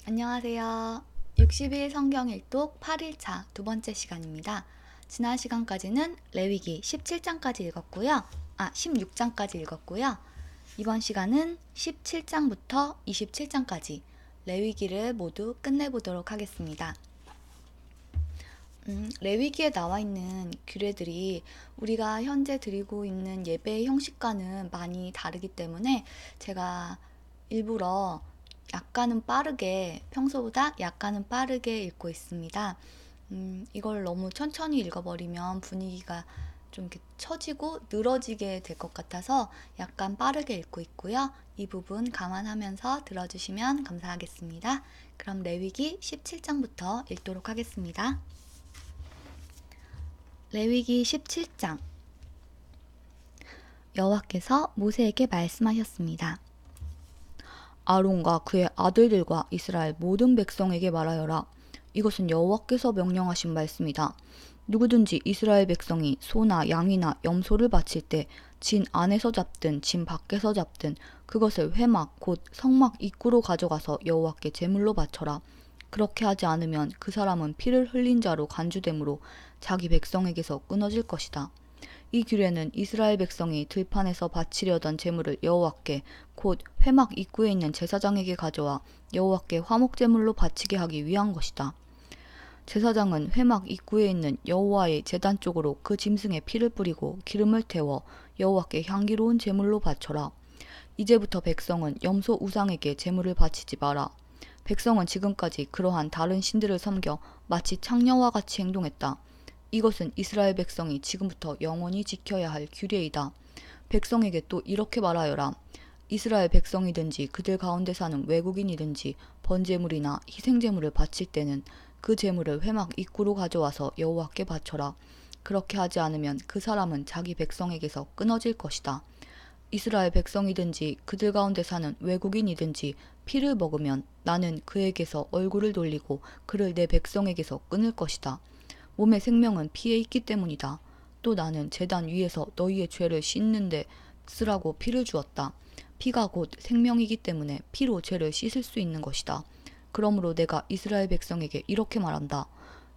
안녕하세요. 60일 성경 일독 8일차 두 번째 시간입니다. 지난 시간까지는 레위기 17장까지 읽었고요. 16장까지 읽었고요. 이번 시간은 17장부터 27장까지 레위기를 모두 끝내보도록 하겠습니다. 레위기에 나와 있는 규례들이 우리가 현재 드리고 있는 예배의 형식과는 많이 다르기 때문에 제가 일부러 평소보다 약간은 빠르게 읽고 있습니다. 이걸 너무 천천히 읽어버리면 분위기가 좀 이렇게 처지고 늘어지게 될 것 같아서 약간 빠르게 읽고 있고요. 이 부분 감안하면서 들어주시면 감사하겠습니다. 그럼 레위기 17장부터 읽도록 하겠습니다. 레위기 17장. 여호와께서 모세에게 말씀하셨습니다. 아론과 그의 아들들과 이스라엘 모든 백성에게 말하여라. 이것은 여호와께서 명령하신 말씀이다. 누구든지 이스라엘 백성이 소나 양이나 염소를 바칠 때 진 안에서 잡든 진 밖에서 잡든 그것을 회막 곧 성막 입구로 가져가서 여호와께 제물로 바쳐라. 그렇게 하지 않으면 그 사람은 피를 흘린 자로 간주되므로 자기 백성에게서 끊어질 것이다. 이 규례는 이스라엘 백성이 들판에서 바치려던 제물을 여호와께 곧 회막 입구에 있는 제사장에게 가져와 여호와께 화목 제물로 바치게 하기 위한 것이다. 제사장은 회막 입구에 있는 여호와의 제단 쪽으로 그 짐승의 피를 뿌리고 기름을 태워 여호와께 향기로운 제물로 바쳐라. 이제부터 백성은 염소 우상에게 제물을 바치지 마라. 백성은 지금까지 그러한 다른 신들을 섬겨 마치 창녀와 같이 행동했다. 이것은 이스라엘 백성이 지금부터 영원히 지켜야 할 규례이다. 백성에게 또 이렇게 말하여라. 이스라엘 백성이든지 그들 가운데 사는 외국인이든지 번제물이나 희생제물을 바칠 때는 그 제물을 회막 입구로 가져와서 여호와께 바쳐라. 그렇게 하지 않으면 그 사람은 자기 백성에게서 끊어질 것이다. 이스라엘 백성이든지 그들 가운데 사는 외국인이든지 피를 먹으면 나는 그에게서 얼굴을 돌리고 그를 내 백성에게서 끊을 것이다. 몸의 생명은 피에 있기 때문이다. 또 나는 제단 위에서 너희의 죄를 씻는데 쓰라고 피를 주었다. 피가 곧 생명이기 때문에 피로 죄를 씻을 수 있는 것이다. 그러므로 내가 이스라엘 백성에게 이렇게 말한다.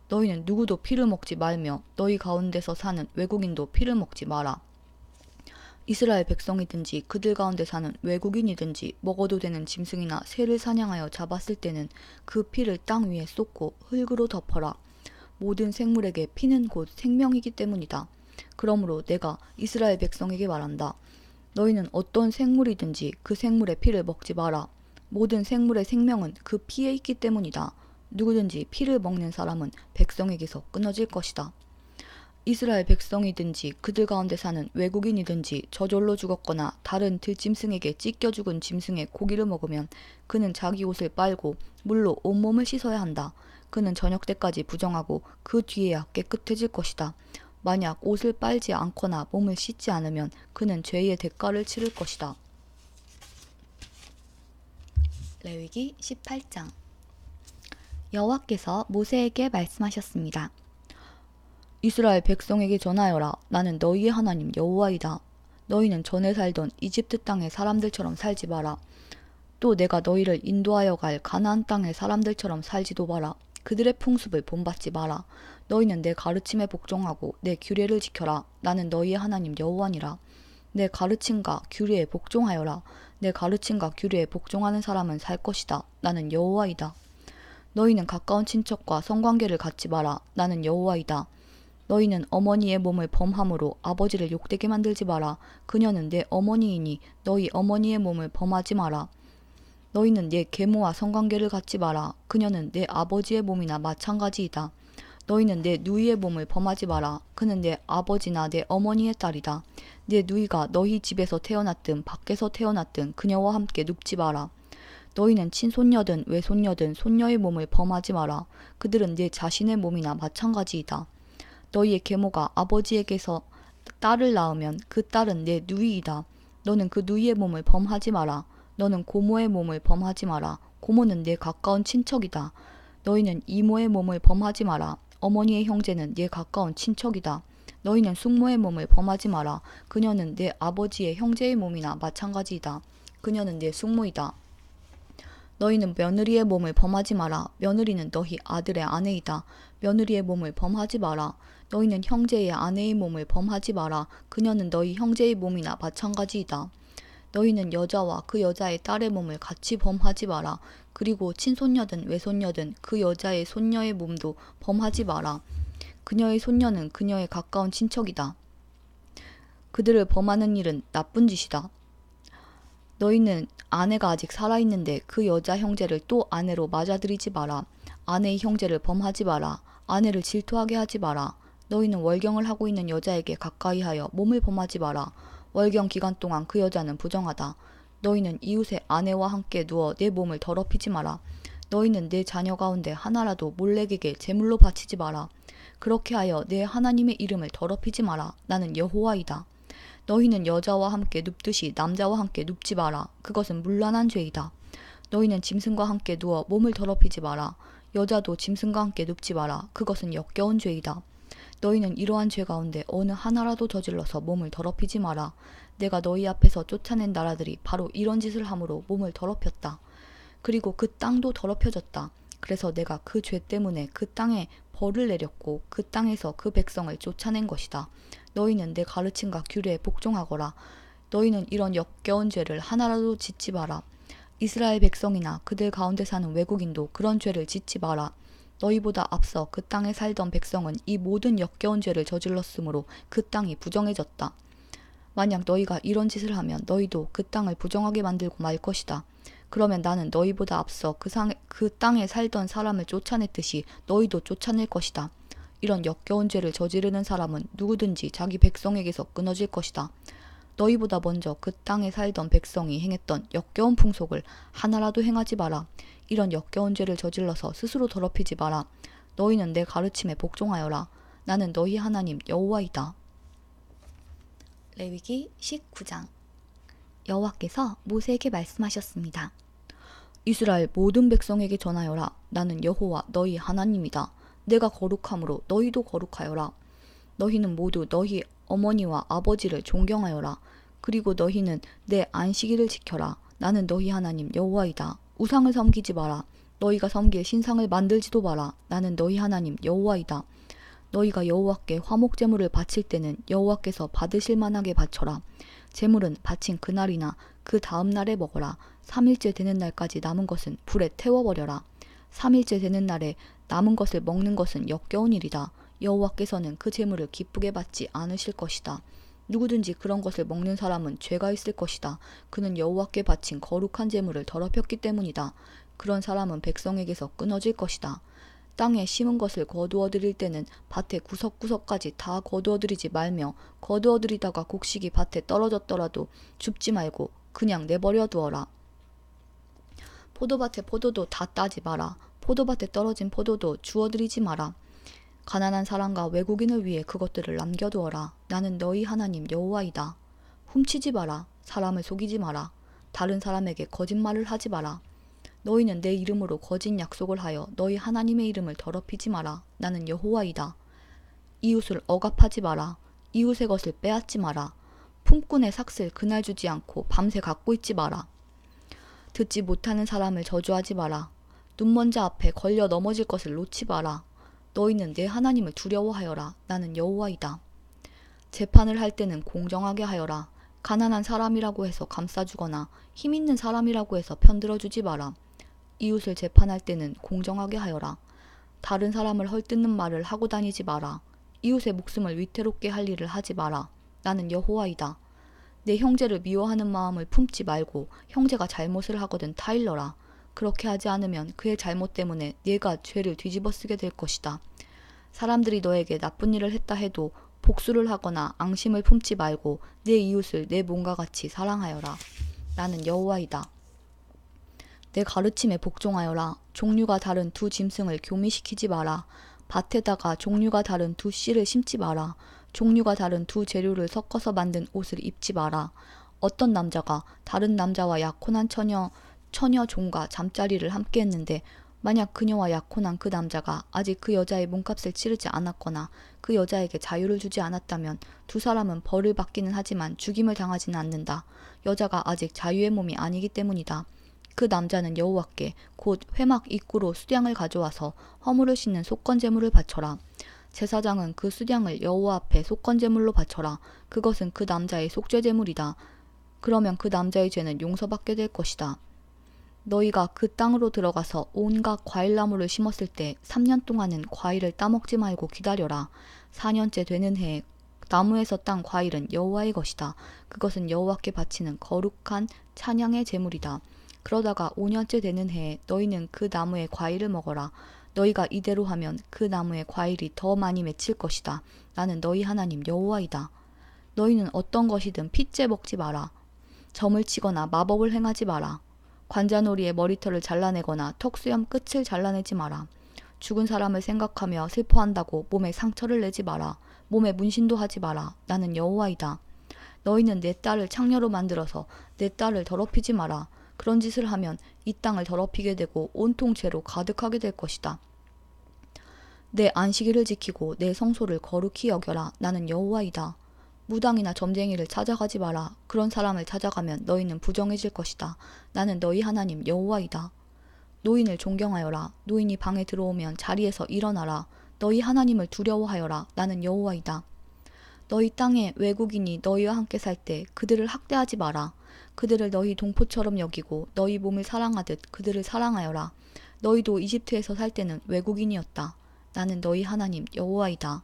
너희는 누구도 피를 먹지 말며 너희 가운데서 사는 외국인도 피를 먹지 마라. 이스라엘 백성이든지 그들 가운데 사는 외국인이든지 먹어도 되는 짐승이나 새를 사냥하여 잡았을 때는 그 피를 땅 위에 쏟고 흙으로 덮어라. 모든 생물에게 피는 곧 생명이기 때문이다. 그러므로 내가 이스라엘 백성에게 말한다. 너희는 어떤 생물이든지 그 생물의 피를 먹지 마라. 모든 생물의 생명은 그 피에 있기 때문이다. 누구든지 피를 먹는 사람은 백성에게서 끊어질 것이다. 이스라엘 백성이든지 그들 가운데 사는 외국인이든지 저절로 죽었거나 다른 들짐승에게 찢겨 죽은 짐승의 고기를 먹으면 그는 자기 옷을 빨고 물로 온몸을 씻어야 한다. 그는 저녁 때까지 부정하고 그 뒤에야 깨끗해질 것이다. 만약 옷을 빨지 않거나 몸을 씻지 않으면 그는 죄의 대가를 치를 것이다. 레위기 18장. 여호와께서 모세에게 말씀하셨습니다. 이스라엘 백성에게 전하여라. 나는 너희의 하나님 여호와이다. 너희는 전에 살던 이집트 땅의 사람들처럼 살지 마라. 또 내가 너희를 인도하여 갈 가나안 땅의 사람들처럼 살지도 마라. 그들의 풍습을 본받지 마라. 너희는 내 가르침에 복종하고 내 규례를 지켜라. 나는 너희의 하나님 여호와니라. 내 가르침과 규례에 복종하여라. 내 가르침과 규례에 복종하는 사람은 살 것이다. 나는 여호와이다. 너희는 가까운 친척과 성관계를 갖지 마라. 나는 여호와이다. 너희는 어머니의 몸을 범함으로 아버지를 욕되게 만들지 마라. 그녀는 내 어머니이니 너희 어머니의 몸을 범하지 마라. 너희는 내 계모와 성관계를 갖지 마라. 그녀는 내 아버지의 몸이나 마찬가지이다. 너희는 내 누이의 몸을 범하지 마라. 그는 내 아버지나 내 어머니의 딸이다. 내 누이가 너희 집에서 태어났든 밖에서 태어났든 그녀와 함께 눕지 마라. 너희는 친손녀든 외손녀든 손녀의 몸을 범하지 마라. 그들은 내 자신의 몸이나 마찬가지이다. 너희의 계모가 아버지에게서 딸을 낳으면 그 딸은 내 누이이다. 너는 그 누이의 몸을 범하지 마라. 너는 고모의 몸을 범하지 마라. 고모는 내 가까운 친척이다. 너희는 이모의 몸을 범하지 마라. 어머니의 형제는 내 가까운 친척이다. 너희는 숙모의 몸을 범하지 마라. 그녀는 내 아버지의 형제의 몸이나 마찬가지이다. 그녀는 내 숙모이다. 너희는 며느리의 몸을 범하지 마라. 며느리는 너희 아들의 아내이다. 며느리의 몸을 범하지 마라. 너희는 형제의 아내의 몸을 범하지 마라. 그녀는 너희 형제의 몸이나 마찬가지이다. 너희는 여자와 그 여자의 딸의 몸을 같이 범하지 마라. 그리고 친손녀든 외손녀든 그 여자의 손녀의 몸도 범하지 마라. 그녀의 손녀는 그녀의 가까운 친척이다. 그들을 범하는 일은 나쁜 짓이다. 너희는 아내가 아직 살아있는데 그 여자 형제를 또 아내로 맞아들이지 마라. 아내의 형제를 범하지 마라. 아내를 질투하게 하지 마라. 너희는 월경을 하고 있는 여자에게 가까이하여 몸을 범하지 마라. 월경 기간 동안 그 여자는 부정하다. 너희는 이웃의 아내와 함께 누워 내 몸을 더럽히지 마라. 너희는 내 자녀 가운데 하나라도 몰렉에게 제물로 바치지 마라. 그렇게 하여 내 하나님의 이름을 더럽히지 마라. 나는 여호와이다. 너희는 여자와 함께 눕듯이 남자와 함께 눕지 마라. 그것은 문란한 죄이다. 너희는 짐승과 함께 누워 몸을 더럽히지 마라. 여자도 짐승과 함께 눕지 마라. 그것은 역겨운 죄이다. 너희는 이러한 죄 가운데 어느 하나라도 저질러서 몸을 더럽히지 마라. 내가 너희 앞에서 쫓아낸 나라들이 바로 이런 짓을 함으로 몸을 더럽혔다. 그리고 그 땅도 더럽혀졌다. 그래서 내가 그 죄 때문에 그 땅에 벌을 내렸고 그 땅에서 그 백성을 쫓아낸 것이다. 너희는 내 가르침과 규례에 복종하거라. 너희는 이런 역겨운 죄를 하나라도 짓지 마라. 이스라엘 백성이나 그들 가운데 사는 외국인도 그런 죄를 짓지 마라. 너희보다 앞서 그 땅에 살던 백성은 이 모든 역겨운 죄를 저질렀으므로 그 땅이 부정해졌다. 만약 너희가 이런 짓을 하면 너희도 그 땅을 부정하게 만들고 말 것이다. 그러면 나는 너희보다 앞서 그 땅에 살던 사람을 쫓아냈듯이 너희도 쫓아낼 것이다. 이런 역겨운 죄를 저지르는 사람은 누구든지 자기 백성에게서 끊어질 것이다. 너희보다 먼저 그 땅에 살던 백성이 행했던 역겨운 풍속을 하나라도 행하지 마라. 이런 역겨운 죄를 저질러서 스스로 더럽히지 마라. 너희는 내 가르침에 복종하여라. 나는 너희 하나님 여호와이다. 레위기 19장. 여호와께서 모세에게 말씀하셨습니다. 이스라엘 모든 백성에게 전하여라. 나는 여호와 너희 하나님이다. 내가 거룩함으로 너희도 거룩하여라. 너희는 모두 너희 어머니와 아버지를 존경하여라. 그리고 너희는 내 안식일을 지켜라. 나는 너희 하나님 여호와이다. 우상을 섬기지 마라. 너희가 섬길 신상을 만들지도 마라. 나는 너희 하나님 여호와이다. 너희가 여호와께 화목 제물을 바칠 때는 여호와께서 받으실 만하게 바쳐라. 제물은 바친 그날이나 그 다음 날에 먹어라. 3일째 되는 날까지 남은 것은 불에 태워버려라. 3일째 되는 날에 남은 것을 먹는 것은 역겨운 일이다. 여호와께서는 그 제물을 기쁘게 받지 않으실 것이다. 누구든지 그런 것을 먹는 사람은 죄가 있을 것이다. 그는 여호와께 바친 거룩한 제물을 더럽혔기 때문이다. 그런 사람은 백성에게서 끊어질 것이다. 땅에 심은 것을 거두어 들일 때는 밭의 구석구석까지 다 거두어 들이지 말며 거두어 들이다가 곡식이 밭에 떨어졌더라도 줍지 말고 그냥 내버려 두어라. 포도밭의 포도도 다 따지 마라. 포도밭에 떨어진 포도도 주워들이지 마라. 가난한 사람과 외국인을 위해 그것들을 남겨두어라. 나는 너희 하나님 여호와이다. 훔치지 마라. 사람을 속이지 마라. 다른 사람에게 거짓말을 하지 마라. 너희는 내 이름으로 거짓 약속을 하여 너희 하나님의 이름을 더럽히지 마라. 나는 여호와이다. 이웃을 억압하지 마라. 이웃의 것을 빼앗지 마라. 품꾼의 삭슬 그날 주지 않고 밤새 갖고 있지 마라. 듣지 못하는 사람을 저주하지 마라. 눈먼 자 앞에 걸려 넘어질 것을 놓지 마라. 너희는 내 하나님을 두려워하여라. 나는 여호와이다. 재판을 할 때는 공정하게 하여라. 가난한 사람이라고 해서 감싸주거나 힘 있는 사람이라고 해서 편들어주지 마라. 이웃을 재판할 때는 공정하게 하여라. 다른 사람을 헐뜯는 말을 하고 다니지 마라. 이웃의 목숨을 위태롭게 할 일을 하지 마라. 나는 여호와이다. 내 형제를 미워하는 마음을 품지 말고 형제가 잘못을 하거든 타일러라. 그렇게 하지 않으면 그의 잘못 때문에 네가 죄를 뒤집어 쓰게 될 것이다. 사람들이 너에게 나쁜 일을 했다 해도 복수를 하거나 앙심을 품지 말고 내 이웃을 내 몸과 같이 사랑하여라. 나는 여호와이다. 내 가르침에 복종하여라. 종류가 다른 두 짐승을 교미시키지 마라. 밭에다가 종류가 다른 두 씨를 심지 마라. 종류가 다른 두 재료를 섞어서 만든 옷을 입지 마라. 어떤 남자가 다른 남자와 약혼한 처녀 종과 잠자리를 함께 했는데 만약 그녀와 약혼한 그 남자가 아직 그 여자의 몸값을 치르지 않았거나 그 여자에게 자유를 주지 않았다면 두 사람은 벌을 받기는 하지만 죽임을 당하지는 않는다. 여자가 아직 자유의 몸이 아니기 때문이다. 그 남자는 여호와께 곧 회막 입구로 수량을 가져와서 허물을 씻는 속건제물을 바쳐라. 제사장은 그 수량을 여호와 앞에 속건제물로 바쳐라. 그것은 그 남자의 속죄제물이다. 그러면 그 남자의 죄는 용서받게 될 것이다. 너희가 그 땅으로 들어가서 온갖 과일나무를 심었을 때 3년 동안은 과일을 따먹지 말고 기다려라. 4년째 되는 해에 나무에서 딴 과일은 여호와의 것이다. 그것은 여호와께 바치는 거룩한 찬양의 제물이다. 그러다가 5년째 되는 해에 너희는 그 나무의 과일을 먹어라. 너희가 이대로 하면 그 나무의 과일이 더 많이 맺힐 것이다. 나는 너희 하나님 여호와이다. 너희는 어떤 것이든 핏째 먹지 마라. 점을 치거나 마법을 행하지 마라. 관자놀이의 머리털을 잘라내거나 턱수염 끝을 잘라내지 마라. 죽은 사람을 생각하며 슬퍼한다고 몸에 상처를 내지 마라. 몸에 문신도 하지 마라. 나는 여호와이다. 너희는 내 딸을 창녀로 만들어서 내 딸을 더럽히지 마라. 그런 짓을 하면 이 땅을 더럽히게 되고 온통 죄로 가득하게 될 것이다. 내 안식일을 지키고 내 성소를 거룩히 여겨라. 나는 여호와이다. 무당이나 점쟁이를 찾아가지 마라. 그런 사람을 찾아가면 너희는 부정해질 것이다. 나는 너희 하나님 여호와이다. 노인을 존경하여라. 노인이 방에 들어오면 자리에서 일어나라. 너희 하나님을 두려워하여라. 나는 여호와이다. 너희 땅에 외국인이 너희와 함께 살 때 그들을 학대하지 마라. 그들을 너희 동포처럼 여기고 너희 몸을 사랑하듯 그들을 사랑하여라. 너희도 이집트에서 살 때는 외국인이었다. 나는 너희 하나님 여호와이다.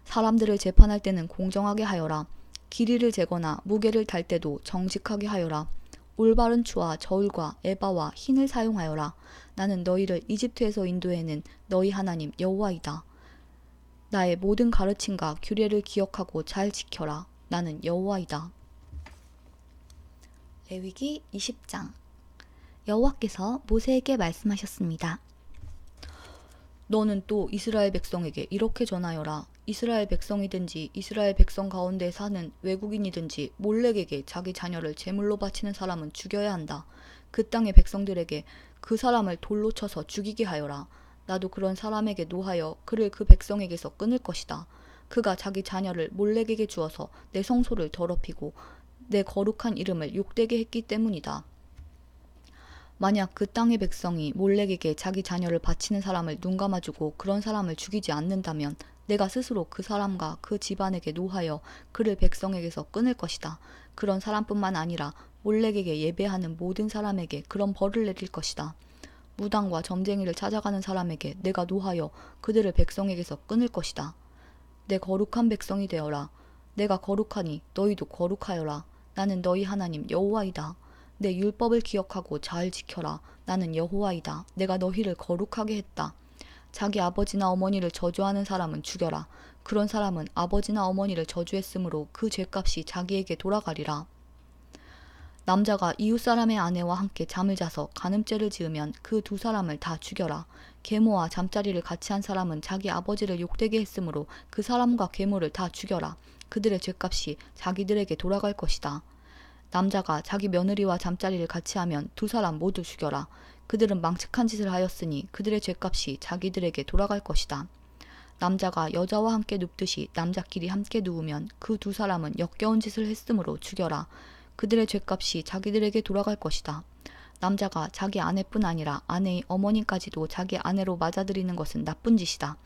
사람들을 재판할 때는 공정하게 하여라. 길이를 재거나 무게를 달 때도 정직하게 하여라. 올바른 추와 저울과 에바와 흰을 사용하여라. 나는 너희를 이집트에서 인도해낸 너희 하나님 여호와이다. 나의 모든 가르침과 규례를 기억하고 잘 지켜라. 나는 여호와이다. 레위기 20장. 여호와께서 모세에게 말씀하셨습니다. 너는 또 이스라엘 백성에게 이렇게 전하여라. 이스라엘 백성이든지 이스라엘 백성 가운데 사는 외국인이든지 몰렉에게 자기 자녀를 제물로 바치는 사람은 죽여야 한다. 그 땅의 백성들에게 그 사람을 돌로 쳐서 죽이게 하여라. 나도 그런 사람에게 노하여 그를 그 백성에게서 끊을 것이다. 그가 자기 자녀를 몰렉에게 주어서 내 성소를 더럽히고 내 거룩한 이름을 욕되게 했기 때문이다. 만약 그 땅의 백성이 몰렉에게 자기 자녀를 바치는 사람을 눈감아주고 그런 사람을 죽이지 않는다면 내가 스스로 그 사람과 그 집안에게 노하여 그를 백성에게서 끊을 것이다. 그런 사람뿐만 아니라 몰렉에게 예배하는 모든 사람에게 그런 벌을 내릴 것이다. 무당과 점쟁이를 찾아가는 사람에게 내가 노하여 그들을 백성에게서 끊을 것이다. 내 거룩한 백성이 되어라. 내가 거룩하니 너희도 거룩하여라. 나는 너희 하나님 여호와이다. 내 율법을 기억하고 잘 지켜라. 나는 여호와이다. 내가 너희를 거룩하게 했다. 자기 아버지나 어머니를 저주하는 사람은 죽여라. 그런 사람은 아버지나 어머니를 저주했으므로 그 죄값이 자기에게 돌아가리라. 남자가 이웃 사람의 아내와 함께 잠을 자서 간음죄를 지으면 그 두 사람을 다 죽여라. 계모와 잠자리를 같이 한 사람은 자기 아버지를 욕되게 했으므로 그 사람과 계모를 다 죽여라. 그들의 죄값이 자기들에게 돌아갈 것이다. 남자가 자기 며느리와 잠자리를 같이 하면 두 사람 모두 죽여라. 그들은 망측한 짓을 하였으니 그들의 죄값이 자기들에게 돌아갈 것이다. 남자가 여자와 함께 눕듯이 남자끼리 함께 누우면 그 두 사람은 역겨운 짓을 했으므로 죽여라. 그들의 죄값이 자기들에게 돌아갈 것이다. 남자가 자기 아내뿐 아니라 아내의 어머니까지도 자기 아내로 맞아들이는 것은 나쁜 짓이다.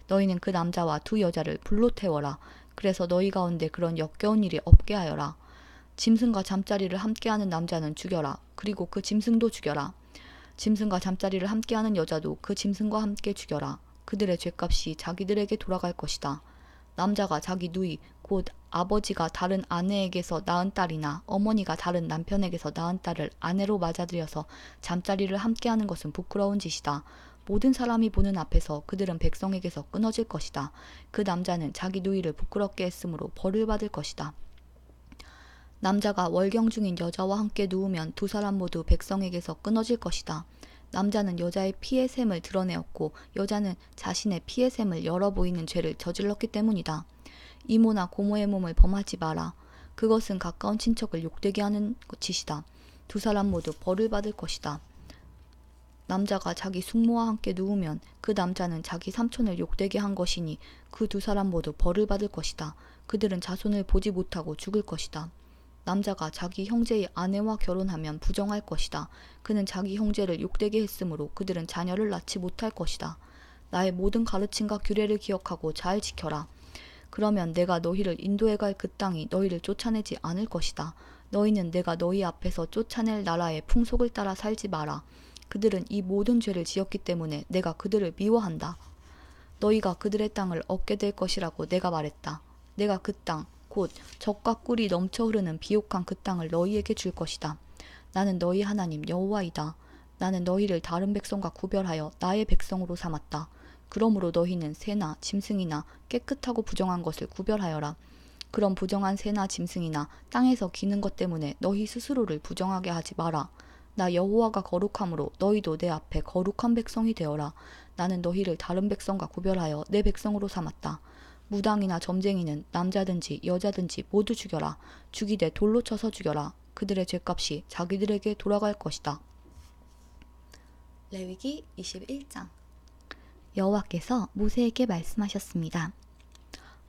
너희는 그 남자와 두 여자를 불로 태워라. 그래서 너희 가운데 그런 역겨운 일이 없게 하여라. 짐승과 잠자리를 함께하는 남자는 죽여라. 그리고 그 짐승도 죽여라. 짐승과 잠자리를 함께하는 여자도 그 짐승과 함께 죽여라. 그들의 죄값이 자기들에게 돌아갈 것이다. 남자가 자기 누이 곧 아버지가 다른 아내에게서 낳은 딸이나 어머니가 다른 남편에게서 낳은 딸을 아내로 맞아들여서 잠자리를 함께하는 것은 부끄러운 짓이다. 모든 사람이 보는 앞에서 그들은 백성에게서 끊어질 것이다. 그 남자는 자기 누이를 부끄럽게 했으므로 벌을 받을 것이다. 남자가 월경 중인 여자와 함께 누우면 두 사람 모두 백성에게서 끊어질 것이다. 남자는 여자의 피의 샘을 드러내었고 여자는 자신의 피의 샘을 열어 보이는 죄를 저질렀기 때문이다. 이모나 고모의 몸을 범하지 마라. 그것은 가까운 친척을 욕되게 하는 짓이다. 두 사람 모두 벌을 받을 것이다. 남자가 자기 숙모와 함께 누우면 그 남자는 자기 삼촌을 욕되게 한 것이니 그 두 사람 모두 벌을 받을 것이다. 그들은 자손을 보지 못하고 죽을 것이다. 남자가 자기 형제의 아내와 결혼하면 부정할 것이다. 그는 자기 형제를 욕되게 했으므로 그들은 자녀를 낳지 못할 것이다. 나의 모든 가르침과 규례를 기억하고 잘 지켜라. 그러면 내가 너희를 인도해 갈 그 땅이 너희를 쫓아내지 않을 것이다. 너희는 내가 너희 앞에서 쫓아낼 나라의 풍속을 따라 살지 마라. 그들은 이 모든 죄를 지었기 때문에 내가 그들을 미워한다. 너희가 그들의 땅을 얻게 될 것이라고 내가 말했다. 내가 그 땅, 곧 젖과 꿀이 넘쳐 흐르는 비옥한 그 땅을 너희에게 줄 것이다. 나는 너희 하나님 여호와이다. 나는 너희를 다른 백성과 구별하여 나의 백성으로 삼았다. 그러므로 너희는 새나 짐승이나 깨끗하고 부정한 것을 구별하여라. 그런 부정한 새나 짐승이나 땅에서 기는 것 때문에 너희 스스로를 부정하게 하지 마라. 나 여호와가 거룩함으로 너희도 내 앞에 거룩한 백성이 되어라. 나는 너희를 다른 백성과 구별하여 내 백성으로 삼았다. 무당이나 점쟁이는 남자든지 여자든지 모두 죽여라. 죽이되 돌로 쳐서 죽여라. 그들의 죄값이 자기들에게 돌아갈 것이다. 레위기 21장. 여호와께서 모세에게 말씀하셨습니다.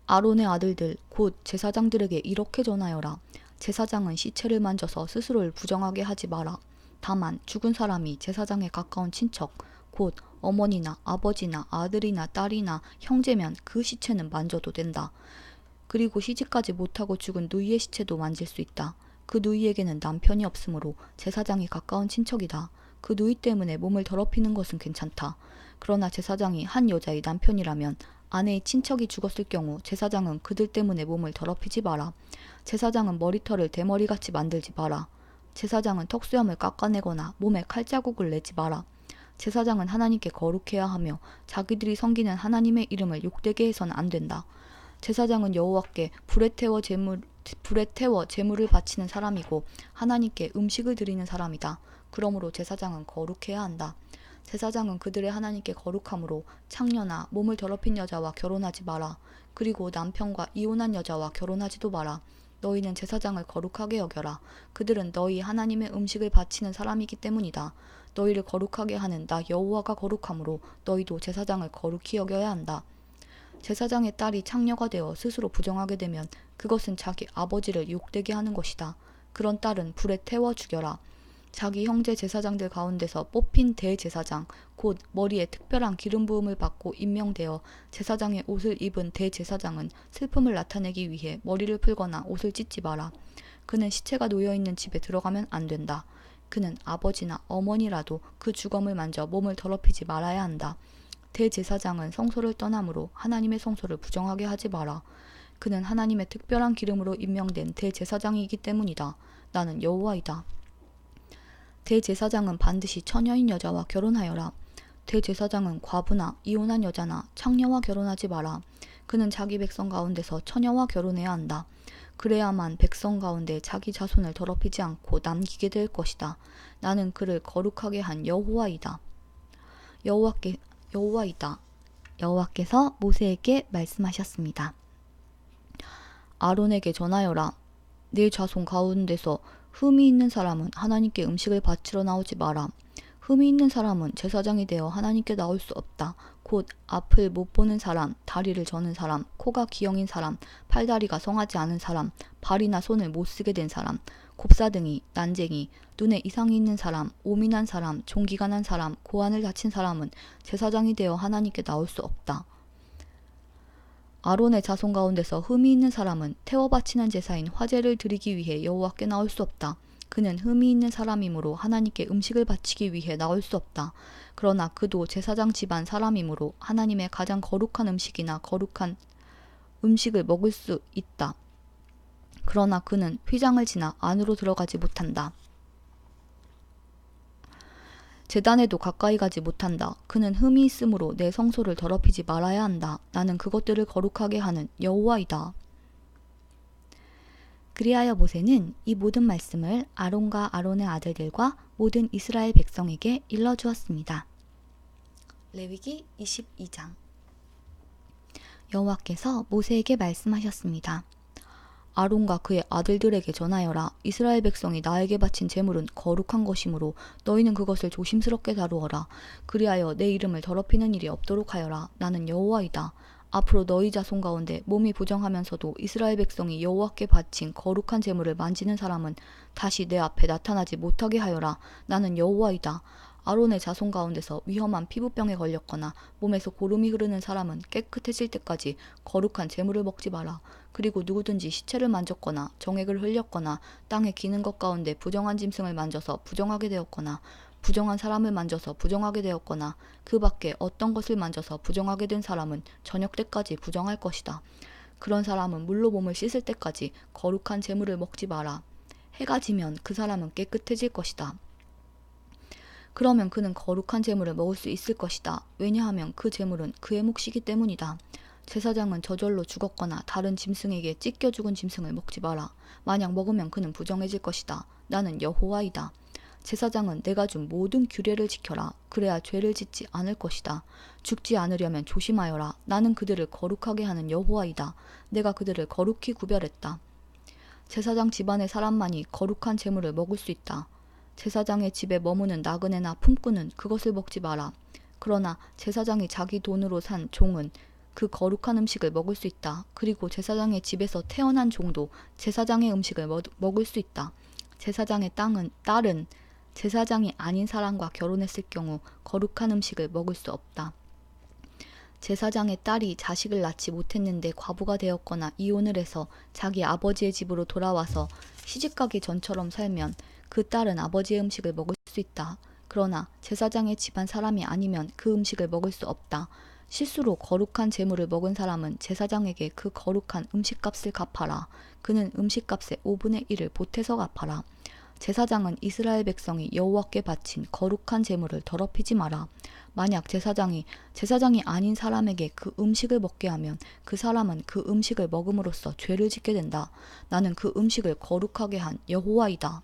아론의 아들들 곧 제사장들에게 이렇게 전하여라. 제사장은 시체를 만져서 스스로를 부정하게 하지 마라. 다만 죽은 사람이 제사장에 가까운 친척 곧 어머니나 아버지나 아들이나 딸이나 형제면 그 시체는 만져도 된다. 그리고 시집가지 못하고 죽은 누이의 시체도 만질 수 있다. 그 누이에게는 남편이 없으므로 제사장이 가까운 친척이다. 그 누이 때문에 몸을 더럽히는 것은 괜찮다. 그러나 제사장이 한 여자의 남편이라면 아내의 친척이 죽었을 경우 제사장은 그들 때문에 몸을 더럽히지 마라. 제사장은 머리털을 대머리같이 만들지 마라. 제사장은 턱수염을 깎아내거나 몸에 칼자국을 내지 마라. 제사장은 하나님께 거룩해야 하며 자기들이 섬기는 하나님의 이름을 욕되게 해서는 안 된다. 제사장은 여호와께 불에 태워 제물을 바치는 사람이고 하나님께 음식을 드리는 사람이다. 그러므로 제사장은 거룩해야 한다. 제사장은 그들의 하나님께 거룩함으로 창녀나 몸을 더럽힌 여자와 결혼하지 마라. 그리고 남편과 이혼한 여자와 결혼하지도 마라. 너희는 제사장을 거룩하게 여겨라. 그들은 너희 하나님의 음식을 바치는 사람이기 때문이다. 너희를 거룩하게 하는 나 여호와가 거룩함으로 너희도 제사장을 거룩히 여겨야 한다. 제사장의 딸이 창녀가 되어 스스로 부정하게 되면 그것은 자기 아버지를 욕되게 하는 것이다. 그런 딸은 불에 태워 죽여라. 자기 형제 제사장들 가운데서 뽑힌 대제사장, 곧 머리에 특별한 기름 부음을 받고 임명되어 제사장의 옷을 입은 대제사장은 슬픔을 나타내기 위해 머리를 풀거나 옷을 찢지 마라. 그는 시체가 놓여있는 집에 들어가면 안 된다. 그는 아버지나 어머니라도 그 주검을 만져 몸을 더럽히지 말아야 한다. 대제사장은 성소를 떠나므로 하나님의 성소를 부정하게 하지 마라. 그는 하나님의 특별한 기름으로 임명된 대제사장이기 때문이다. 나는 여호와이다. 대제사장은 반드시 처녀인 여자와 결혼하여라. 대제사장은 과부나 이혼한 여자나 창녀와 결혼하지 마라. 그는 자기 백성 가운데서 처녀와 결혼해야 한다. 그래야만 백성 가운데 자기 자손을 더럽히지 않고 남기게 될 것이다. 나는 그를 거룩하게 한 여호와이다. 여호와께서 모세에게 말씀하셨습니다. 아론에게 전하여라. 네 자손 가운데서 흠이 있는 사람은 하나님께 음식을 바치러 나오지 마라. 흠이 있는 사람은 제사장이 되어 하나님께 나올 수 없다. 곧 앞을 못 보는 사람, 다리를 저는 사람, 코가 기형인 사람, 팔다리가 성하지 않은 사람, 발이나 손을 못 쓰게 된 사람, 곱사등이, 난쟁이, 눈에 이상이 있는 사람, 오민한 사람, 종기가 난 사람, 고환을 다친 사람은 제사장이 되어 하나님께 나올 수 없다. 아론의 자손 가운데서 흠이 있는 사람은 태워 바치는 제사인 화제를 드리기 위해 여호와께 나올 수 없다. 그는 흠이 있는 사람이므로 하나님께 음식을 바치기 위해 나올 수 없다. 그러나 그도 제사장 집안 사람이므로 하나님의 가장 거룩한 음식이나 거룩한 음식을 먹을 수 있다. 그러나 그는 휘장을 지나 안으로 들어가지 못한다. 제단에도 가까이 가지 못한다. 그는 흠이 있으므로 내 성소를 더럽히지 말아야 한다. 나는 그것들을 거룩하게 하는 여호와이다. 그리하여 모세는 이 모든 말씀을 아론과 아론의 아들들과 모든 이스라엘 백성에게 일러주었습니다. 레위기 22장. 여호와께서 모세에게 말씀하셨습니다. 아론과 그의 아들들에게 전하여라. 이스라엘 백성이 나에게 바친 제물은 거룩한 것이므로 너희는 그것을 조심스럽게 다루어라. 그리하여 내 이름을 더럽히는 일이 없도록 하여라. 나는 여호와이다. 앞으로 너희 자손 가운데 몸이 부정하면서도 이스라엘 백성이 여호와께 바친 거룩한 제물을 만지는 사람은 다시 내 앞에 나타나지 못하게 하여라. 나는 여호와이다. 아론의 자손 가운데서 위험한 피부병에 걸렸거나 몸에서 고름이 흐르는 사람은 깨끗해질 때까지 거룩한 제물을 먹지 마라. 그리고 누구든지 시체를 만졌거나 정액을 흘렸거나 땅에 기는 것 가운데 부정한 짐승을 만져서 부정하게 되었거나 부정한 사람을 만져서 부정하게 되었거나 그 밖에 어떤 것을 만져서 부정하게 된 사람은 저녁 때까지 부정할 것이다. 그런 사람은 물로 몸을 씻을 때까지 거룩한 제물을 먹지 마라. 해가 지면 그 사람은 깨끗해질 것이다. 그러면 그는 거룩한 제물을 먹을 수 있을 것이다. 왜냐하면 그 제물은 그의 몫이기 때문이다. 제사장은 저절로 죽었거나 다른 짐승에게 찢겨 죽은 짐승을 먹지 마라. 만약 먹으면 그는 부정해질 것이다. 나는 여호와이다. 제사장은 내가 준 모든 규례를 지켜라. 그래야 죄를 짓지 않을 것이다. 죽지 않으려면 조심하여라. 나는 그들을 거룩하게 하는 여호와이다. 내가 그들을 거룩히 구별했다. 제사장 집안의 사람만이 거룩한 제물을 먹을 수 있다. 제사장의 집에 머무는 나그네나 품꾼은 그것을 먹지 마라. 그러나 제사장이 자기 돈으로 산 종은 그 거룩한 음식을 먹을 수 있다. 그리고 제사장의 집에서 태어난 종도 제사장의 음식을 먹을 수 있다. 제사장의 딸은 제사장이 아닌 사람과 결혼했을 경우 거룩한 음식을 먹을 수 없다. 제사장의 딸이 자식을 낳지 못했는데 과부가 되었거나 이혼을 해서 자기 아버지의 집으로 돌아와서 시집가기 전처럼 살면 그 딸은 아버지의 음식을 먹을 수 있다. 그러나 제사장의 집안 사람이 아니면 그 음식을 먹을 수 없다. 실수로 거룩한 제물을 먹은 사람은 제사장에게 그 거룩한 음식값을 갚아라. 그는 음식값의 5분의 1을 보태서 갚아라. 제사장은 이스라엘 백성이 여호와께 바친 거룩한 제물을 더럽히지 마라. 만약 제사장이 아닌 사람에게 그 음식을 먹게 하면 그 사람은 그 음식을 먹음으로써 죄를 짓게 된다. 나는 그 음식을 거룩하게 한 여호와이다.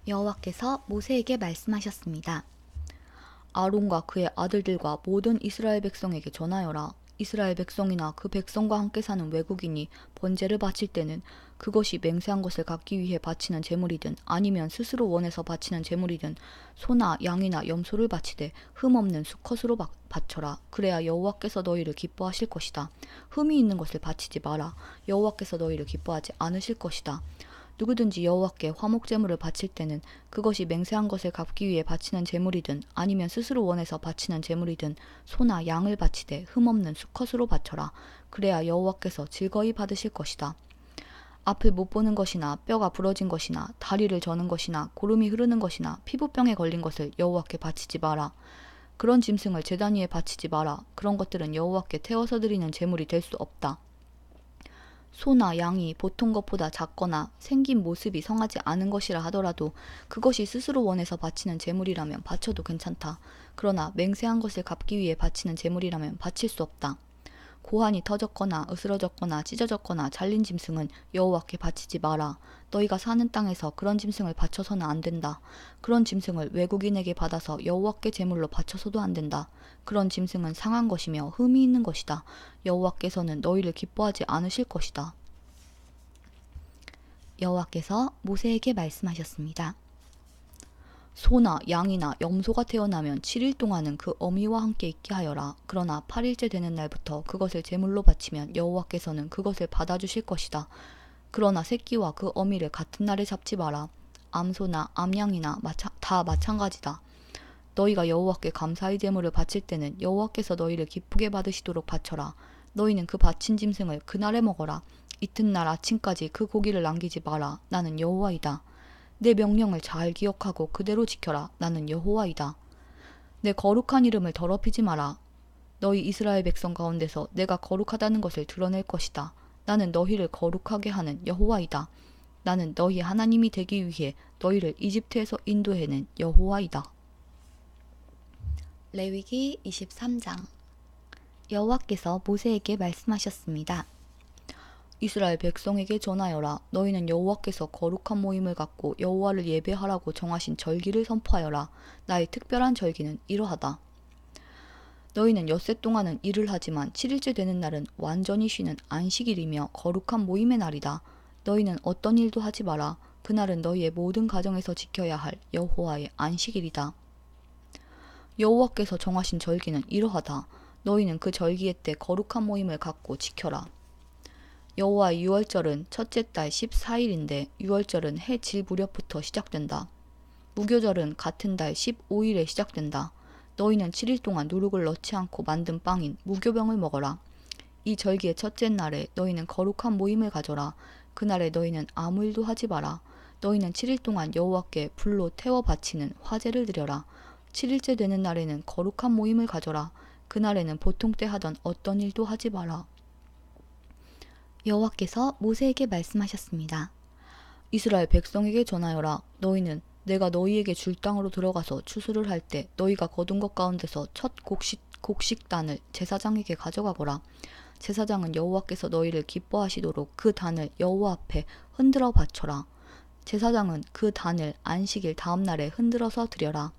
여호와께서 모세에게 말씀하셨습니다. 아론과 그의 아들들과 모든 이스라엘 백성에게 전하여라. 이스라엘 백성이나 그 백성과 함께 사는 외국인이 번제를 바칠 때는 그것이 맹세한 것을 갚기 위해 바치는 제물이든 아니면 스스로 원해서 바치는 제물이든 소나 양이나 염소를 바치되 흠없는 수컷으로 바쳐라. 그래야 여호와께서 너희를 기뻐하실 것이다. 흠이 있는 것을 바치지 마라. 여호와께서 너희를 기뻐하지 않으실 것이다. 누구든지 여호와께 화목제물을 바칠 때는 그것이 맹세한 것을 갚기 위해 바치는 제물이든 아니면 스스로 원해서 바치는 제물이든 소나 양을 바치되 흠없는 수컷으로 바쳐라. 그래야 여호와께서 즐거이 받으실 것이다. 앞을 못 보는 것이나 뼈가 부러진 것이나 다리를 저는 것이나 고름이 흐르는 것이나 피부병에 걸린 것을 여호와께 바치지 마라. 그런 짐승을 제단 위에 바치지 마라. 그런 것들은 여호와께 태워서 드리는 제물이 될 수 없다. 소나 양이 보통 것보다 작거나 생긴 모습이 성하지 않은 것이라 하더라도 그것이 스스로 원해서 바치는 제물이라면 바쳐도 괜찮다. 그러나 맹세한 것을 갚기 위해 바치는 제물이라면 바칠 수 없다. 고환이 터졌거나 으스러졌거나 찢어졌거나 잘린 짐승은 여호와께 바치지 마라. 너희가 사는 땅에서 그런 짐승을 바쳐서는 안 된다. 그런 짐승을 외국인에게 받아서 여호와께 제물로 바쳐서도 안 된다. 그런 짐승은 상한 것이며 흠이 있는 것이다. 여호와께서는 너희를 기뻐하지 않으실 것이다. 여호와께서 모세에게 말씀하셨습니다. 소나 양이나 염소가 태어나면 7일 동안은 그 어미와 함께 있게 하여라. 그러나 8일째 되는 날부터 그것을 제물로 바치면 여호와께서는 그것을 받아주실 것이다. 그러나 새끼와 그 어미를 같은 날에 잡지 마라. 암소나 암양이나 다 마찬가지다. 너희가 여호와께 감사의 제물을 바칠 때는 여호와께서 너희를 기쁘게 받으시도록 바쳐라. 너희는 그 바친 짐승을 그날에 먹어라. 이튿날 아침까지 그 고기를 남기지 마라. 나는 여호와이다. 내 명령을 잘 기억하고 그대로 지켜라. 나는 여호와이다. 내 거룩한 이름을 더럽히지 마라. 너희 이스라엘 백성 가운데서 내가 거룩하다는 것을 드러낼 것이다. 나는 너희를 거룩하게 하는 여호와이다. 나는 너희 하나님이 되기 위해 너희를 이집트에서 인도해낸 여호와이다. 레위기 23장. 여호와께서 모세에게 말씀하셨습니다. 이스라엘 백성에게 전하여라. 너희는 여호와께서 거룩한 모임을 갖고 여호와를 예배하라고 정하신 절기를 선포하여라. 나의 특별한 절기는 이러하다. 너희는 엿새 동안은 일을 하지만 7일째 되는 날은 완전히 쉬는 안식일이며 거룩한 모임의 날이다. 너희는 어떤 일도 하지 마라. 그날은 너희의 모든 가정에서 지켜야 할 여호와의 안식일이다. 여호와께서 정하신 절기는 이러하다. 너희는 그 절기의 때 거룩한 모임을 갖고 지켜라. 여호와의 유월절은 첫째 달 14일인데 유월절은 해 질 무렵부터 시작된다. 무교절은 같은 달 15일에 시작된다. 너희는 7일 동안 누룩을 넣지 않고 만든 빵인 무교병을 먹어라. 이 절기의 첫째 날에 너희는 거룩한 모임을 가져라. 그날에 너희는 아무 일도 하지 마라. 너희는 7일 동안 여호와께 불로 태워 바치는 화제를 드려라. 7일째 되는 날에는 거룩한 모임을 가져라. 그날에는 보통 때 하던 어떤 일도 하지 마라. 여호와께서 모세에게 말씀하셨습니다. 이스라엘 백성에게 전하여라. 너희는 내가 너희에게 줄 땅으로 들어가서 추수를 할 때 너희가 거둔 것 가운데서 첫 곡식단을 제사장에게 가져가거라. 제사장은 여호와께서 너희를 기뻐하시도록 그 단을 여호와 앞에 흔들어 바쳐라. 제사장은 그 단을 안식일 다음 날에 흔들어서 드려라.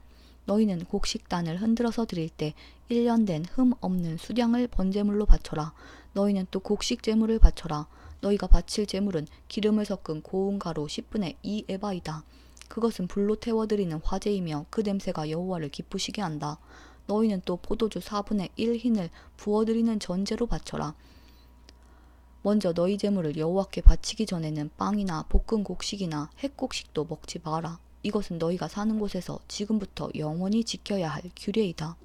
너희는 곡식단을 흔들어서 드릴 때 1년 된 흠 없는 수량을 번제물로 바쳐라. 너희는 또 곡식 제물을 바쳐라. 너희가 바칠 제물은 기름을 섞은 고운 가루 10분의 2 에바이다. 그것은 불로 태워드리는 화제이며 그 냄새가 여호와를 기쁘시게 한다. 너희는 또 포도주 4분의 1 흰을 부어드리는 전제로 바쳐라. 먼저 너희 제물을 여호와께 바치기 전에는 빵이나 볶은 곡식이나 햇곡식도 먹지 마라. 이것은 너희가 사는 곳에서 지금부터 영원히 지켜야 할 규례이다.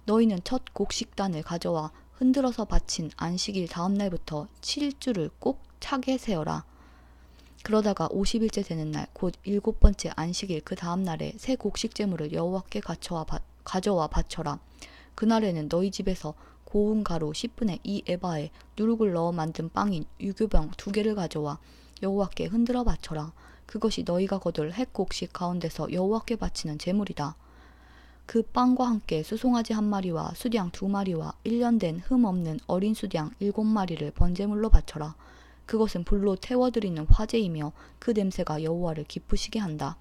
너희는 첫 곡식단을 가져와 흔들어서 바친 안식일 다음 날부터 7주를 꼭 차게 세어라. 그러다가 50일째 되는 날 곧 7번째 안식일 그 다음 날에 새 곡식 제물을 여호와께 가져와 바쳐라. 그날에는 너희 집에서 고운 가루 10분의 2 에바에 누룩을 넣어 만든 빵인 유교병 2개를 가져와 여호와께 흔들어 바쳐라. 그것이 너희가 거둘 햇곡식 가운데서 여호와께 바치는 제물이다. 그 빵과 함께 수송아지 1마리와 수량 2마리와 1년 된 흠 없는 어린 수량 7마리를 번제물로 바쳐라. 그것은 불로 태워드리는 화제이며 그 냄새가 여호와를 기쁘시게 한다.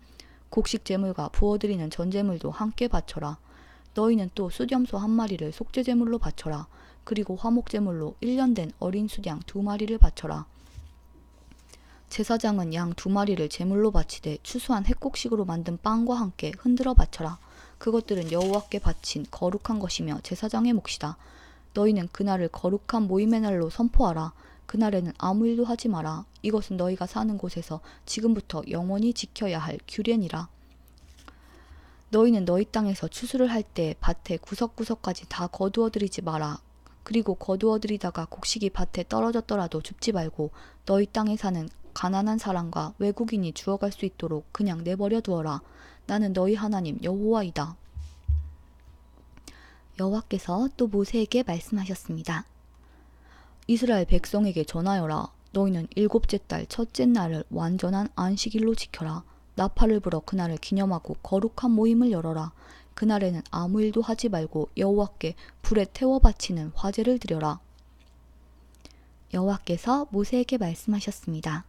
곡식 제물과 부어드리는 전제물도 함께 바쳐라. 너희는 또 수염소 1마리를 속죄제물로 바쳐라. 그리고 화목제물로 1년 된 어린 수량 2마리를 바쳐라. 제사장은 양 2마리를 제물로 바치되 추수한 햇곡식으로 만든 빵과 함께 흔들어 바쳐라. 그것들은 여호와께 바친 거룩한 것이며 제사장의 몫이다. 너희는 그날을 거룩한 모임의 날로 선포하라. 그날에는 아무 일도 하지 마라. 이것은 너희가 사는 곳에서 지금부터 영원히 지켜야 할 규례니라. 너희는 너희 땅에서 추수를 할 때 밭의 구석구석까지 다 거두어들이지 마라. 그리고 거두어들이다가 곡식이 밭에 떨어졌더라도 줍지 말고 너희 땅에 사는 가난한 사람과 외국인이 주워갈 수 있도록 그냥 내버려 두어라. 나는 너희 하나님 여호와이다. 여호와께서 또 모세에게 말씀하셨습니다. 이스라엘 백성에게 전하여라. 너희는 7째 달 첫째 날을 완전한 안식일로 지켜라. 나팔을 불어 그날을 기념하고 거룩한 모임을 열어라. 그날에는 아무 일도 하지 말고 여호와께 불에 태워 바치는 화제를 드려라. 여호와께서 모세에게 말씀하셨습니다.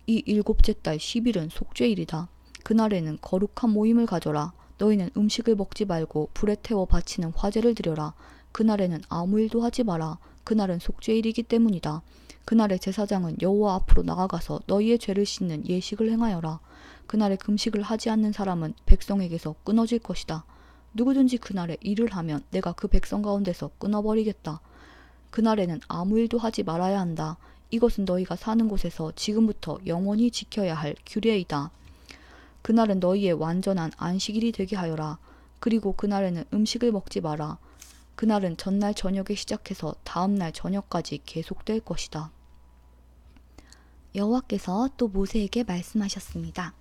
이 7째 달 10일은 속죄일이다. 그날에는 거룩한 모임을 가져라. 너희는 음식을 먹지 말고 불에 태워 바치는 화제를 드려라. 그날에는 아무 일도 하지 마라. 그날은 속죄일이기 때문이다. 그날에 제사장은 여호와 앞으로 나아가서 너희의 죄를 씻는 예식을 행하여라. 그날에 금식을 하지 않는 사람은 백성에게서 끊어질 것이다. 누구든지 그날에 일을 하면 내가 그 백성 가운데서 끊어버리겠다. 그날에는 아무 일도 하지 말아야 한다. 이것은 너희가 사는 곳에서 지금부터 영원히 지켜야 할 규례이다. 그날은 너희의 완전한 안식일이 되게 하여라. 그리고 그날에는 음식을 먹지 마라. 그날은 전날 저녁에 시작해서 다음날 저녁까지 계속될 것이다. 여호와께서 또 모세에게 말씀하셨습니다.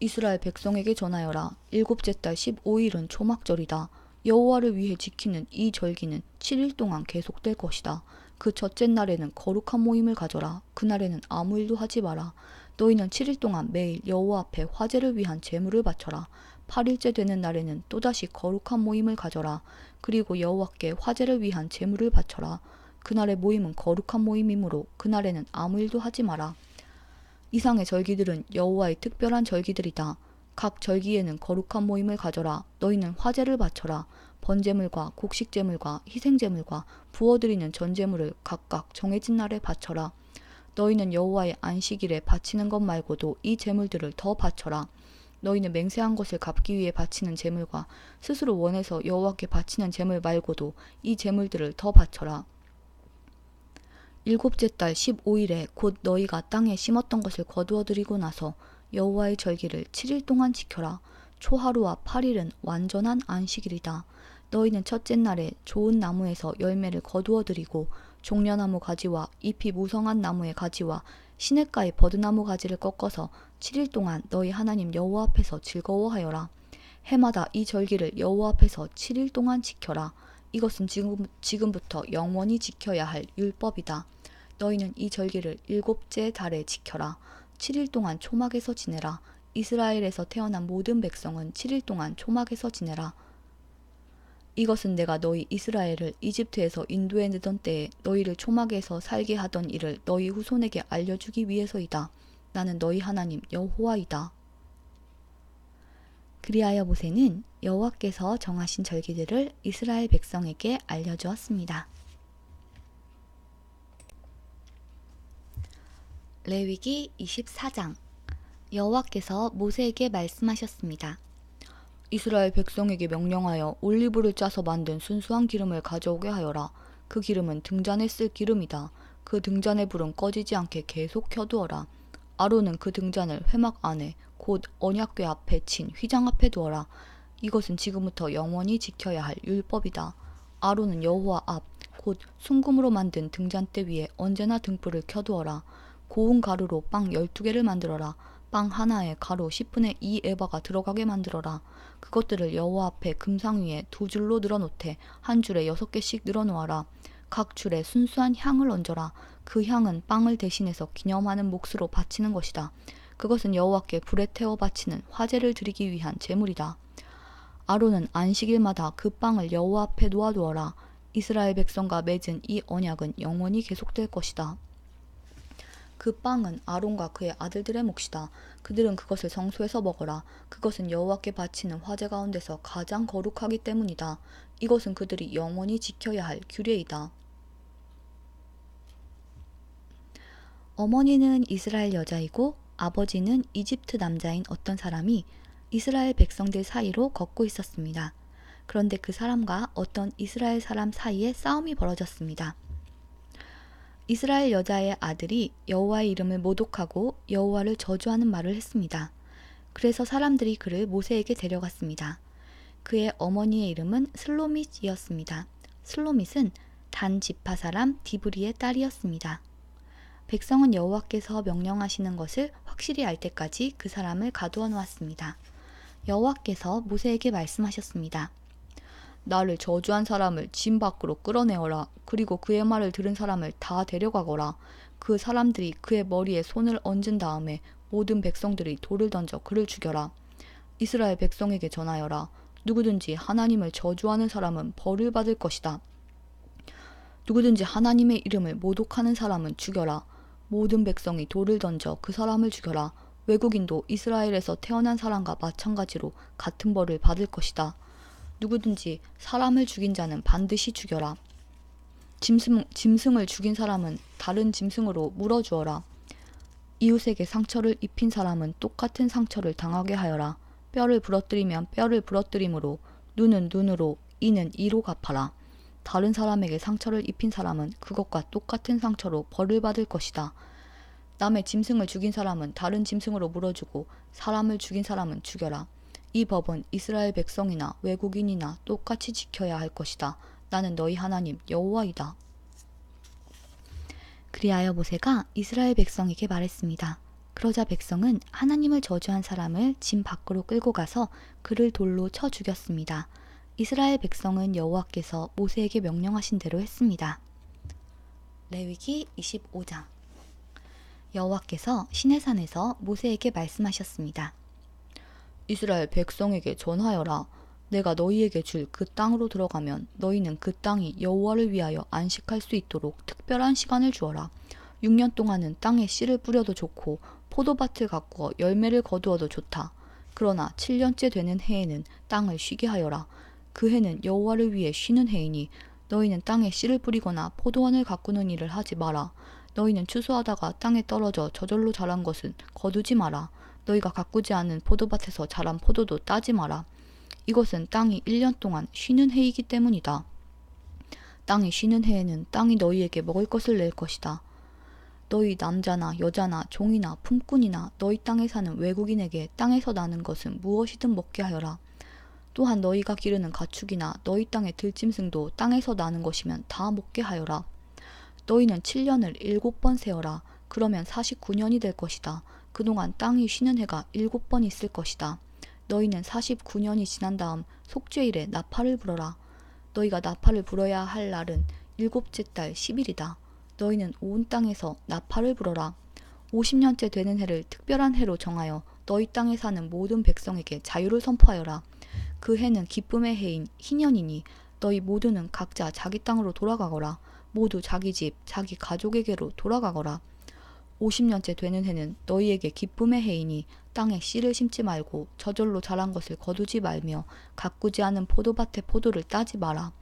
이스라엘 백성에게 전하여라. 7째 달 15일은 초막절이다. 여호와를 위해 지키는 이 절기는 7일 동안 계속될 것이다. 그 첫째 날에는 거룩한 모임을 가져라. 그날에는 아무 일도 하지 마라. 너희는 7일 동안 매일 여호와 앞에 화제를 위한 제물을 바쳐라. 8일째 되는 날에는 또다시 거룩한 모임을 가져라. 그리고 여호와께 화제를 위한 제물을 바쳐라. 그날의 모임은 거룩한 모임이므로 그날에는 아무 일도 하지 마라. 이상의 절기들은 여호와의 특별한 절기들이다. 각 절기에는 거룩한 모임을 가져라. 너희는 화제를 바쳐라. 번제물과 곡식제물과 희생제물과 부어드리는 전제물을 각각 정해진 날에 바쳐라. 너희는 여호와의 안식일에 바치는 것 말고도 이 제물들을 더 바쳐라. 너희는 맹세한 것을 갚기 위해 바치는 제물과 스스로 원해서 여호와께 바치는 제물 말고도 이 제물들을 더 바쳐라. 일곱째 달 15일에 곧 너희가 땅에 심었던 것을 거두어들이고 나서 여호와의 절기를 7일 동안 지켜라. 초하루와 8일은 완전한 안식일이다. 너희는 첫째 날에 좋은 나무에서 열매를 거두어들이고 종려나무 가지와 잎이 무성한 나무의 가지와 시냇가의 버드나무 가지를 꺾어서 7일 동안 너희 하나님 여호와 앞에서 즐거워하여라. 해마다 이 절기를 여호와 앞에서 7일 동안 지켜라. 이것은 지금부터 영원히 지켜야 할 율법이다. 너희는 이 절기를 일곱째 달에 지켜라. 7일 동안 초막에서 지내라. 이스라엘에서 태어난 모든 백성은 7일 동안 초막에서 지내라. 이것은 내가 너희 이스라엘을 이집트에서 인도해 내던 때에 너희를 초막에서 살게 하던 일을 너희 후손에게 알려주기 위해서이다. 나는 너희 하나님 여호와이다. 그리하여 모세는 여호와께서 정하신 절기들을 이스라엘 백성에게 알려주었습니다. 레위기 24장. 여호와께서 모세에게 말씀하셨습니다. 이스라엘 백성에게 명령하여 올리브를 짜서 만든 순수한 기름을 가져오게 하여라. 그 기름은 등잔에 쓸 기름이다. 그 등잔의 불은 꺼지지 않게 계속 켜두어라. 아론은 그 등잔을 회막 안에 곧 언약궤 앞에 친 휘장 앞에 두어라. 이것은 지금부터 영원히 지켜야 할 율법이다. 아론은 여호와 앞 곧 순금으로 만든 등잔대 위에 언제나 등불을 켜두어라. 고운 가루로 빵 12개를 만들어라. 빵 하나에 가루 10분의 2 에바가 들어가게 만들어라. 그것들을 여호와 앞에 금상 위에 두 줄로 늘어놓되 한 줄에 6개씩 늘어놓아라. 각 줄에 순수한 향을 얹어라. 그 향은 빵을 대신해서 기념하는 몫으로 바치는 것이다. 그것은 여호와께 불에 태워 바치는 화제를 드리기 위한 제물이다. 아론은 안식일마다 그 빵을 여호와 앞에 놓아두어라. 이스라엘 백성과 맺은 이 언약은 영원히 계속될 것이다. 그 빵은 아론과 그의 아들들의 몫이다. 그들은 그것을 성소에서 먹어라. 그것은 여호와께 바치는 화제 가운데서 가장 거룩하기 때문이다. 이것은 그들이 영원히 지켜야 할 규례이다. 어머니는 이스라엘 여자이고 아버지는 이집트 남자인 어떤 사람이 이스라엘 백성들 사이로 걷고 있었습니다. 그런데 그 사람과 어떤 이스라엘 사람 사이에 싸움이 벌어졌습니다. 이스라엘 여자의 아들이 여호와의 이름을 모독하고 여호와를 저주하는 말을 했습니다. 그래서 사람들이 그를 모세에게 데려갔습니다. 그의 어머니의 이름은 슬로밋이었습니다. 슬로밋은 단 지파 사람 디브리의 딸이었습니다. 백성은 여호와께서 명령하시는 것을 확실히 알 때까지 그 사람을 가두어 놓았습니다. 여호와께서 모세에게 말씀하셨습니다. 나를 저주한 사람을 진 밖으로 끌어내어라. 그리고 그의 말을 들은 사람을 다 데려가거라. 그 사람들이 그의 머리에 손을 얹은 다음에 모든 백성들이 돌을 던져 그를 죽여라. 이스라엘 백성에게 전하여라. 누구든지 하나님을 저주하는 사람은 벌을 받을 것이다. 누구든지 하나님의 이름을 모독하는 사람은 죽여라. 모든 백성이 돌을 던져 그 사람을 죽여라. 외국인도 이스라엘에서 태어난 사람과 마찬가지로 같은 벌을 받을 것이다. 누구든지 사람을 죽인 자는 반드시 죽여라. 짐승을 죽인 사람은 다른 짐승으로 물어주어라. 이웃에게 상처를 입힌 사람은 똑같은 상처를 당하게 하여라. 뼈를 부러뜨리면 뼈를 부러뜨림으로, 눈은 눈으로, 이는 이로 갚아라. 다른 사람에게 상처를 입힌 사람은 그것과 똑같은 상처로 벌을 받을 것이다. 남의 짐승을 죽인 사람은 다른 짐승으로 물어주고 사람을 죽인 사람은 죽여라. 이 법은 이스라엘 백성이나 외국인이나 똑같이 지켜야 할 것이다. 나는 너희 하나님 여호와이다. 그리하여 모세가 이스라엘 백성에게 말했습니다. 그러자 백성은 하나님을 저주한 사람을 진 밖으로 끌고 가서 그를 돌로 쳐 죽였습니다. 이스라엘 백성은 여호와께서 모세에게 명령하신 대로 했습니다. 레위기 25장. 여호와께서 시내산에서 모세에게 말씀하셨습니다. 이스라엘 백성에게 전하여라. 내가 너희에게 줄 그 땅으로 들어가면 너희는 그 땅이 여호와를 위하여 안식할 수 있도록 특별한 시간을 주어라. 6년 동안은 땅에 씨를 뿌려도 좋고 포도밭을 가꾸어 열매를 거두어도 좋다. 그러나 7년째 되는 해에는 땅을 쉬게 하여라. 그 해는 여호와를 위해 쉬는 해이니 너희는 땅에 씨를 뿌리거나 포도원을 가꾸는 일을 하지 마라. 너희는 추수하다가 땅에 떨어져 저절로 자란 것은 거두지 마라. 너희가 가꾸지 않은 포도밭에서 자란 포도도 따지 마라. 이것은 땅이 1년 동안 쉬는 해이기 때문이다. 땅이 쉬는 해에는 땅이 너희에게 먹을 것을 낼 것이다. 너희 남자나 여자나 종이나 품꾼이나 너희 땅에 사는 외국인에게 땅에서 나는 것은 무엇이든 먹게 하여라. 또한 너희가 기르는 가축이나 너희 땅의 들짐승도 땅에서 나는 것이면 다 먹게 하여라. 너희는 7년을 7번 세어라. 그러면 49년이 될 것이다. 그동안 땅이 쉬는 해가 7번 있을 것이다. 너희는 49년이 지난 다음 속죄일에 나팔을 불어라. 너희가 나팔을 불어야 할 날은 7째 달 10일이다. 너희는 온 땅에서 나팔을 불어라. 50년째 되는 해를 특별한 해로 정하여 너희 땅에 사는 모든 백성에게 자유를 선포하여라. 그 해는 기쁨의 해인 희년이니 너희 모두는 각자 자기 땅으로 돌아가거라. 모두 자기 집, 자기 가족에게로 돌아가거라. 50년째 되는 해는 너희에게 기쁨의 해이니 땅에 씨를 심지 말고 저절로 자란 것을 거두지 말며 가꾸지 않은 포도밭의 포도를 따지 마라.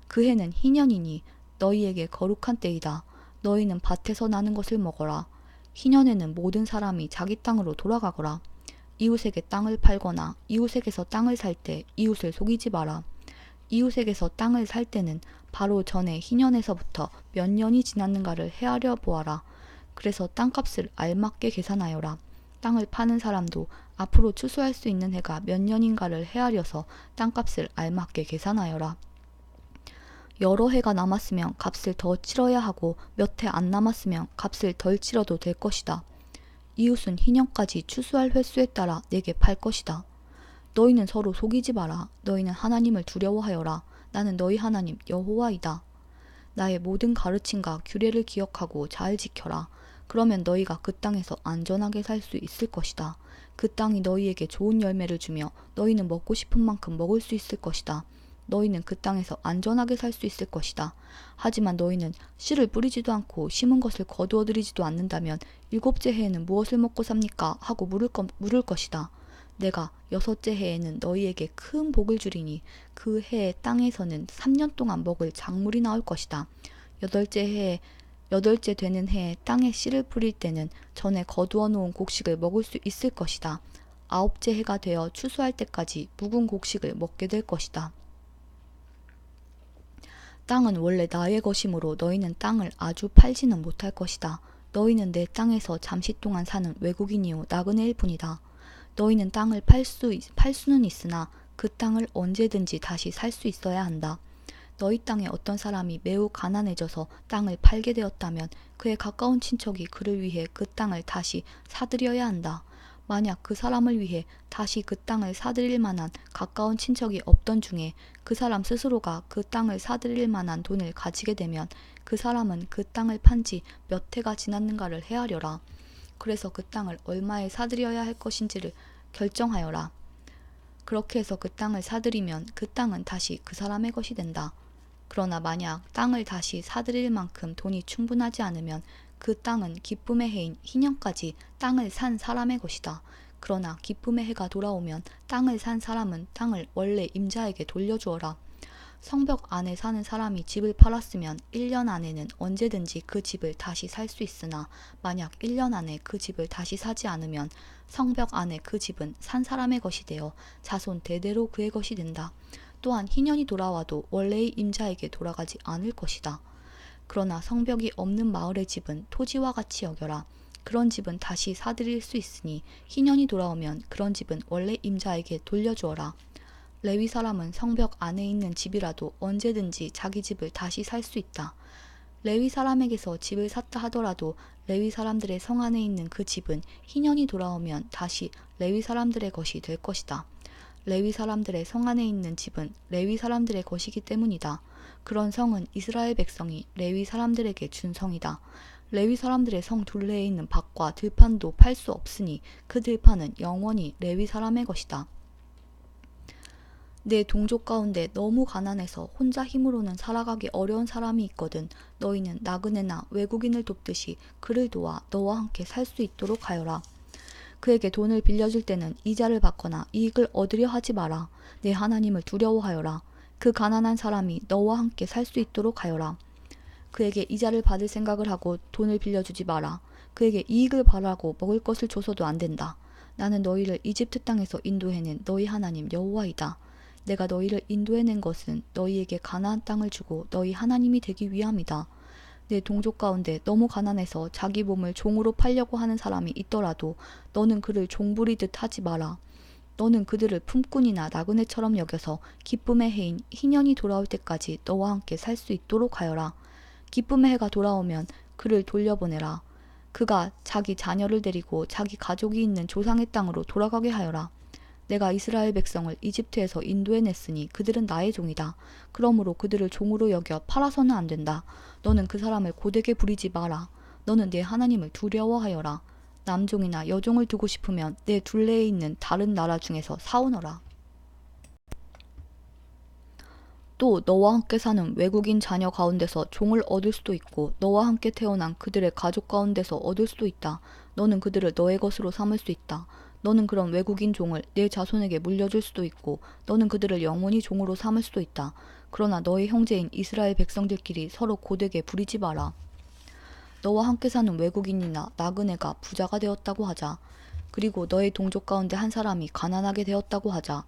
그 해는 희년이니 너희에게 거룩한 때이다. 너희는 밭에서 나는 것을 먹어라. 희년에는 모든 사람이 자기 땅으로 돌아가거라. 이웃에게 땅을 팔거나 이웃에게서 땅을 살 때 이웃을 속이지 마라. 이웃에게서 땅을 살 때는 바로 전에 희년에서부터 몇 년이 지났는가를 헤아려 보아라. 그래서 땅값을 알맞게 계산하여라. 땅을 파는 사람도 앞으로 추수할 수 있는 해가 몇 년인가를 헤아려서 땅값을 알맞게 계산하여라. 여러 해가 남았으면 값을 더 치러야 하고 몇 해 안 남았으면 값을 덜 치러도 될 것이다. 이웃은 희년까지 추수할 횟수에 따라 내게 팔 것이다. 너희는 서로 속이지 마라. 너희는 하나님을 두려워하여라. 나는 너희 하나님 여호와이다. 나의 모든 가르침과 규례를 기억하고 잘 지켜라. 그러면 너희가 그 땅에서 안전하게 살 수 있을 것이다. 그 땅이 너희에게 좋은 열매를 주며 너희는 먹고 싶은 만큼 먹을 수 있을 것이다. 너희는 그 땅에서 안전하게 살 수 있을 것이다. 하지만 너희는 씨를 뿌리지도 않고 심은 것을 거두어들이지도 않는다면 7째 해에는 무엇을 먹고 삽니까? 하고 물을 것이다. 내가 6째 해에는 너희에게 큰 복을 주리니 그 해의 땅에서는 3년 동안 먹을 작물이 나올 것이다. 8째 되는 해에 땅에 씨를 뿌릴 때는 전에 거두어 놓은 곡식을 먹을 수 있을 것이다. 9째 해가 되어 추수할 때까지 묵은 곡식을 먹게 될 것이다. 땅은 원래 나의 것이므로 너희는 땅을 아주 팔지는 못할 것이다. 너희는 내 땅에서 잠시 동안 사는 외국인이요 나그네일 뿐이다. 너희는 땅을 팔 수는 있으나 그 땅을 언제든지 다시 살 수 있어야 한다. 너희 땅에 어떤 사람이 매우 가난해져서 땅을 팔게 되었다면 그의 가까운 친척이 그를 위해 그 땅을 다시 사들여야 한다. 만약 그 사람을 위해 다시 그 땅을 사들일 만한 가까운 친척이 없던 중에 그 사람 스스로가 그 땅을 사들일 만한 돈을 가지게 되면 그 사람은 그 땅을 판 지 몇 해가 지났는가를 헤아려라. 그래서 그 땅을 얼마에 사들여야 할 것인지를 결정하여라. 그렇게 해서 그 땅을 사들이면 그 땅은 다시 그 사람의 것이 된다. 그러나 만약 땅을 다시 사들일 만큼 돈이 충분하지 않으면 그 땅은 기쁨의 해인 희년까지 땅을 산 사람의 것이다. 그러나 기쁨의 해가 돌아오면 땅을 산 사람은 땅을 원래 임자에게 돌려주어라. 성벽 안에 사는 사람이 집을 팔았으면 1년 안에는 언제든지 그 집을 다시 살 수 있으나 만약 1년 안에 그 집을 다시 사지 않으면 성벽 안에 그 집은 산 사람의 것이 되어 자손 대대로 그의 것이 된다. 또한 희년이 돌아와도 원래의 임자에게 돌아가지 않을 것이다. 그러나 성벽이 없는 마을의 집은 토지와 같이 여겨라. 그런 집은 다시 사들일 수 있으니 희년이 돌아오면 그런 집은 원래 임자에게 돌려주어라. 레위 사람은 성벽 안에 있는 집이라도 언제든지 자기 집을 다시 살 수 있다. 레위 사람에게서 집을 샀다 하더라도 레위 사람들의 성 안에 있는 그 집은 희년이 돌아오면 다시 레위 사람들의 것이 될 것이다. 레위 사람들의 성 안에 있는 집은 레위 사람들의 것이기 때문이다. 그런 성은 이스라엘 백성이 레위 사람들에게 준 성이다. 레위 사람들의 성 둘레에 있는 밭과 들판도 팔 수 없으니 그 들판은 영원히 레위 사람의 것이다. 내 동족 가운데 너무 가난해서 혼자 힘으로는 살아가기 어려운 사람이 있거든 너희는 나그네나 외국인을 돕듯이 그를 도와 너와 함께 살 수 있도록 하여라. 그에게 돈을 빌려줄 때는 이자를 받거나 이익을 얻으려 하지 마라. 내 하나님을 두려워하여라. 그 가난한 사람이 너와 함께 살 수 있도록 하여라. 그에게 이자를 받을 생각을 하고 돈을 빌려주지 마라. 그에게 이익을 바라고 먹을 것을 줘서도 안 된다. 나는 너희를 이집트 땅에서 인도해낸 너희 하나님 여호와이다. 내가 너희를 인도해낸 것은 너희에게 가나안 땅을 주고 너희 하나님이 되기 위함이다. 내 동족 가운데 너무 가난해서 자기 몸을 종으로 팔려고 하는 사람이 있더라도 너는 그를 종부리듯 하지 마라. 너는 그들을 품꾼이나 나그네처럼 여겨서 기쁨의 해인 희년이 돌아올 때까지 너와 함께 살 수 있도록 하여라. 기쁨의 해가 돌아오면 그를 돌려보내라. 그가 자기 자녀를 데리고 자기 가족이 있는 조상의 땅으로 돌아가게 하여라. 내가 이스라엘 백성을 이집트에서 인도해냈으니 그들은 나의 종이다. 그러므로 그들을 종으로 여겨 팔아서는 안 된다. 너는 그 사람을 고되게 부리지 마라. 너는 내 하나님을 두려워하여라. 남종이나 여종을 두고 싶으면 내 둘레에 있는 다른 나라 중에서 사오너라. 또 너와 함께 사는 외국인 자녀 가운데서 종을 얻을 수도 있고 너와 함께 태어난 그들의 가족 가운데서 얻을 수도 있다. 너는 그들을 너의 것으로 삼을 수 있다. 너는 그런 외국인 종을 내 자손에게 물려줄 수도 있고 너는 그들을 영원히 종으로 삼을 수도 있다. 그러나 너의 형제인 이스라엘 백성들끼리 서로 고되게 부리지 마라. 너와 함께 사는 외국인이나 나그네가 부자가 되었다고 하자. 그리고 너의 동족 가운데 한 사람이 가난하게 되었다고 하자.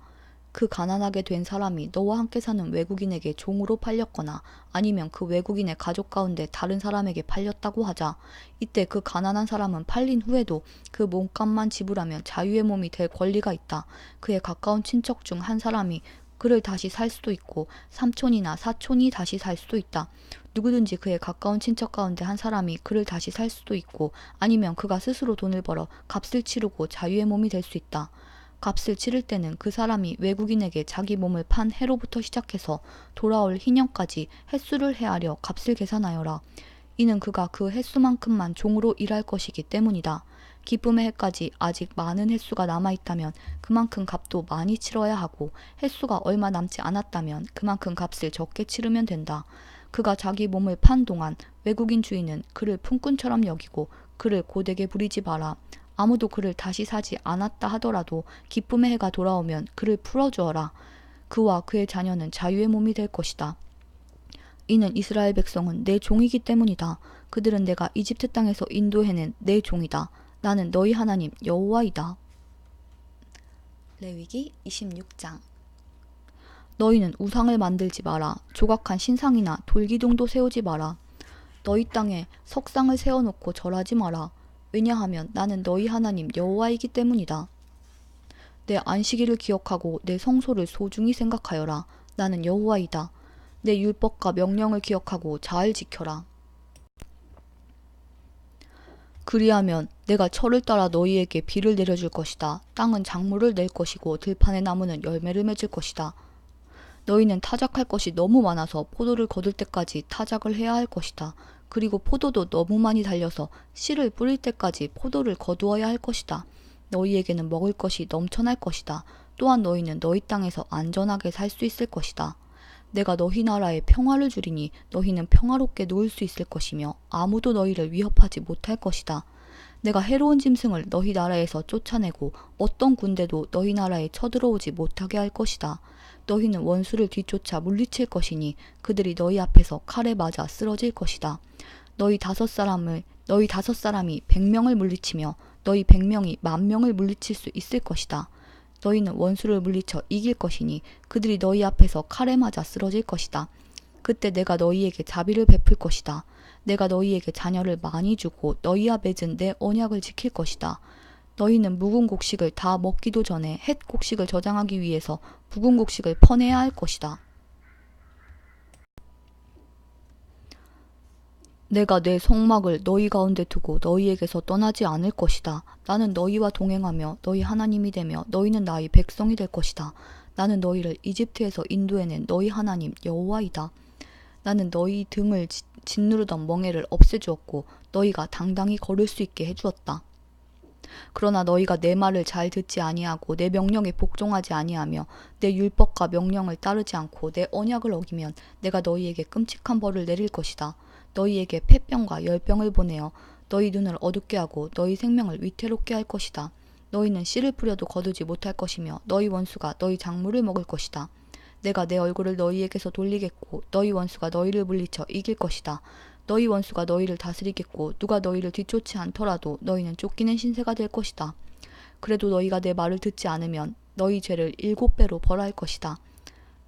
그 가난하게 된 사람이 너와 함께 사는 외국인에게 종으로 팔렸거나 아니면 그 외국인의 가족 가운데 다른 사람에게 팔렸다고 하자. 이때 그 가난한 사람은 팔린 후에도 그 몸값만 지불하면 자유의 몸이 될 권리가 있다. 그의 가까운 친척 중 한 사람이 그를 다시 살 수도 있고 삼촌이나 사촌이 다시 살 수도 있다. 누구든지 그의 가까운 친척 가운데 한 사람이 그를 다시 살 수도 있고 아니면 그가 스스로 돈을 벌어 값을 치르고 자유의 몸이 될 수 있다. 값을 치를 때는 그 사람이 외국인에게 자기 몸을 판 해로부터 시작해서 돌아올 희년까지 횟수를 헤아려 값을 계산하여라. 이는 그가 그 횟수만큼만 종으로 일할 것이기 때문이다. 기쁨의 해까지 아직 많은 횟수가 남아있다면 그만큼 값도 많이 치러야 하고 횟수가 얼마 남지 않았다면 그만큼 값을 적게 치르면 된다. 그가 자기 몸을 판 동안 외국인 주인은 그를 품꾼처럼 여기고 그를 고되게 부리지 마라. 아무도 그를 다시 사지 않았다 하더라도 기쁨의 해가 돌아오면 그를 풀어주어라. 그와 그의 자녀는 자유의 몸이 될 것이다. 이는 이스라엘 백성은 내 종이기 때문이다. 그들은 내가 이집트 땅에서 인도해낸 내 종이다. 나는 너희 하나님 여호와이다. 레위기 26장. 너희는 우상을 만들지 마라. 조각한 신상이나 돌기둥도 세우지 마라. 너희 땅에 석상을 세워놓고 절하지 마라. 왜냐하면 나는 너희 하나님 여호와이기 때문이다. 내 안식일을 기억하고 내 성소를 소중히 생각하여라. 나는 여호와이다. 내 율법과 명령을 기억하고 잘 지켜라. 그리하면 내가 철을 따라 너희에게 비를 내려줄 것이다. 땅은 작물을 낼 것이고 들판의 나무는 열매를 맺을 것이다. 너희는 타작할 것이 너무 많아서 포도를 거둘 때까지 타작을 해야 할 것이다. 그리고 포도도 너무 많이 달려서 씨를 뿌릴 때까지 포도를 거두어야 할 것이다. 너희에게는 먹을 것이 넘쳐날 것이다. 또한 너희는 너희 땅에서 안전하게 살 수 있을 것이다. 내가 너희 나라에 평화를 주리니 너희는 평화롭게 놓을 수 있을 것이며 아무도 너희를 위협하지 못할 것이다. 내가 해로운 짐승을 너희 나라에서 쫓아내고 어떤 군대도 너희 나라에 쳐들어오지 못하게 할 것이다. 너희는 원수를 뒤쫓아 물리칠 것이니 그들이 너희 앞에서 칼에 맞아 쓰러질 것이다. 너희 다섯 사람이 100명을 물리치며 너희 100명이 10,000명을 물리칠 수 있을 것이다. 너희는 원수를 물리쳐 이길 것이니 그들이 너희 앞에서 칼에 맞아 쓰러질 것이다. 그때 내가 너희에게 자비를 베풀 것이다. 내가 너희에게 자녀를 많이 주고 너희와 맺은 내 언약을 지킬 것이다. 너희는 묵은 곡식을 다 먹기도 전에 햇 곡식을 저장하기 위해서 묵은 곡식을 퍼내야 할 것이다. 내가 내 성막을 너희 가운데 두고 너희에게서 떠나지 않을 것이다. 나는 너희와 동행하며 너희 하나님이 되며 너희는 나의 백성이 될 것이다. 나는 너희를 이집트에서 인도해낸 너희 하나님 여호와이다. 나는 너희 등을 짓누르던 멍에를 없애주었고 너희가 당당히 걸을 수 있게 해주었다. 그러나 너희가 내 말을 잘 듣지 아니하고 내 명령에 복종하지 아니하며 내 율법과 명령을 따르지 않고 내 언약을 어기면 내가 너희에게 끔찍한 벌을 내릴 것이다. 너희에게 폐병과 열병을 보내어 너희 눈을 어둡게 하고 너희 생명을 위태롭게 할 것이다. 너희는 씨를 뿌려도 거두지 못할 것이며 너희 원수가 너희 작물을 먹을 것이다. 내가 내 얼굴을 너희에게서 돌리겠고 너희 원수가 너희를 물리쳐 이길 것이다. 너희 원수가 너희를 다스리겠고 누가 너희를 뒤쫓지 않더라도 너희는 쫓기는 신세가 될 것이다. 그래도 너희가 내 말을 듣지 않으면 너희 죄를 7배로 벌할 것이다.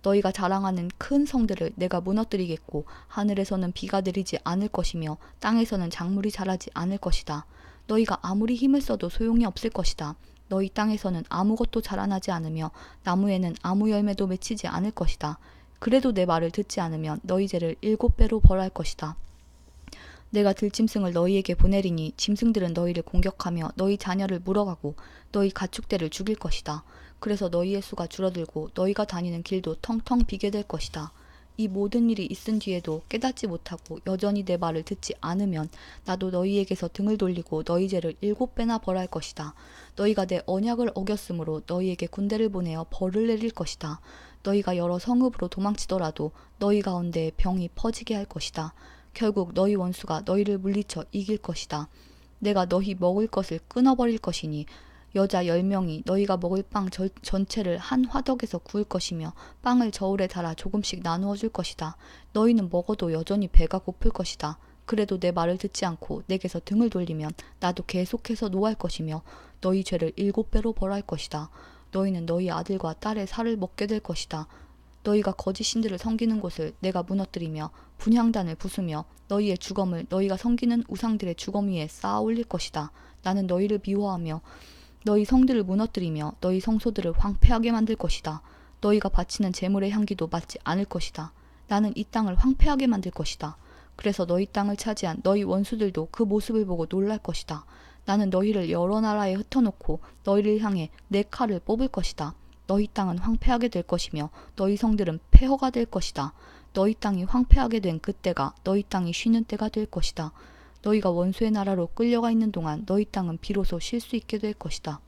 너희가 자랑하는 큰 성들을 내가 무너뜨리겠고 하늘에서는 비가 내리지 않을 것이며 땅에서는 작물이 자라지 않을 것이다. 너희가 아무리 힘을 써도 소용이 없을 것이다. 너희 땅에서는 아무것도 자라나지 않으며 나무에는 아무 열매도 맺히지 않을 것이다. 그래도 내 말을 듣지 않으면 너희 죄를 7배로 벌할 것이다. 내가 들짐승을 너희에게 보내리니 짐승들은 너희를 공격하며 너희 자녀를 물어가고 너희 가축대를 죽일 것이다. 그래서 너희의 수가 줄어들고 너희가 다니는 길도 텅텅 비게 될 것이다. 이 모든 일이 있은 뒤에도 깨닫지 못하고 여전히 내 말을 듣지 않으면 나도 너희에게서 등을 돌리고 너희 죄를 7배나 벌할 것이다. 너희가 내 언약을 어겼으므로 너희에게 군대를 보내어 벌을 내릴 것이다. 너희가 여러 성읍으로 도망치더라도 너희 가운데에 병이 퍼지게 할 것이다. 결국 너희 원수가 너희를 물리쳐 이길 것이다. 내가 너희 먹을 것을 끊어버릴 것이니 여자 10명이 너희가 먹을 빵 전체를 한 화덕에서 구울 것이며 빵을 저울에 달아 조금씩 나누어 줄 것이다. 너희는 먹어도 여전히 배가 고플 것이다. 그래도 내 말을 듣지 않고 내게서 등을 돌리면 나도 계속해서 노할 것이며 너희 죄를 7배로 벌할 것이다. 너희는 너희 아들과 딸의 살을 먹게 될 것이다. 너희가 거짓 신들을 섬기는 곳을 내가 무너뜨리며 분향단을 부수며 너희의 주검을 너희가 섬기는 우상들의 주검 위에 쌓아 올릴 것이다. 나는 너희를 미워하며 너희 성들을 무너뜨리며 너희 성소들을 황폐하게 만들 것이다. 너희가 바치는 제물의 향기도 맡지 않을 것이다. 나는 이 땅을 황폐하게 만들 것이다. 그래서 너희 땅을 차지한 너희 원수들도 그 모습을 보고 놀랄 것이다. 나는 너희를 여러 나라에 흩어놓고 너희를 향해 내 칼을 뽑을 것이다. 너희 땅은 황폐하게 될 것이며 너희 성들은 폐허가 될 것이다. 너희 땅이 황폐하게 된 그때가 너희 땅이 쉬는 때가 될 것이다. 너희가 원수의 나라로 끌려가 있는 동안 너희 땅은 비로소 쉴 수 있게 될 것이다.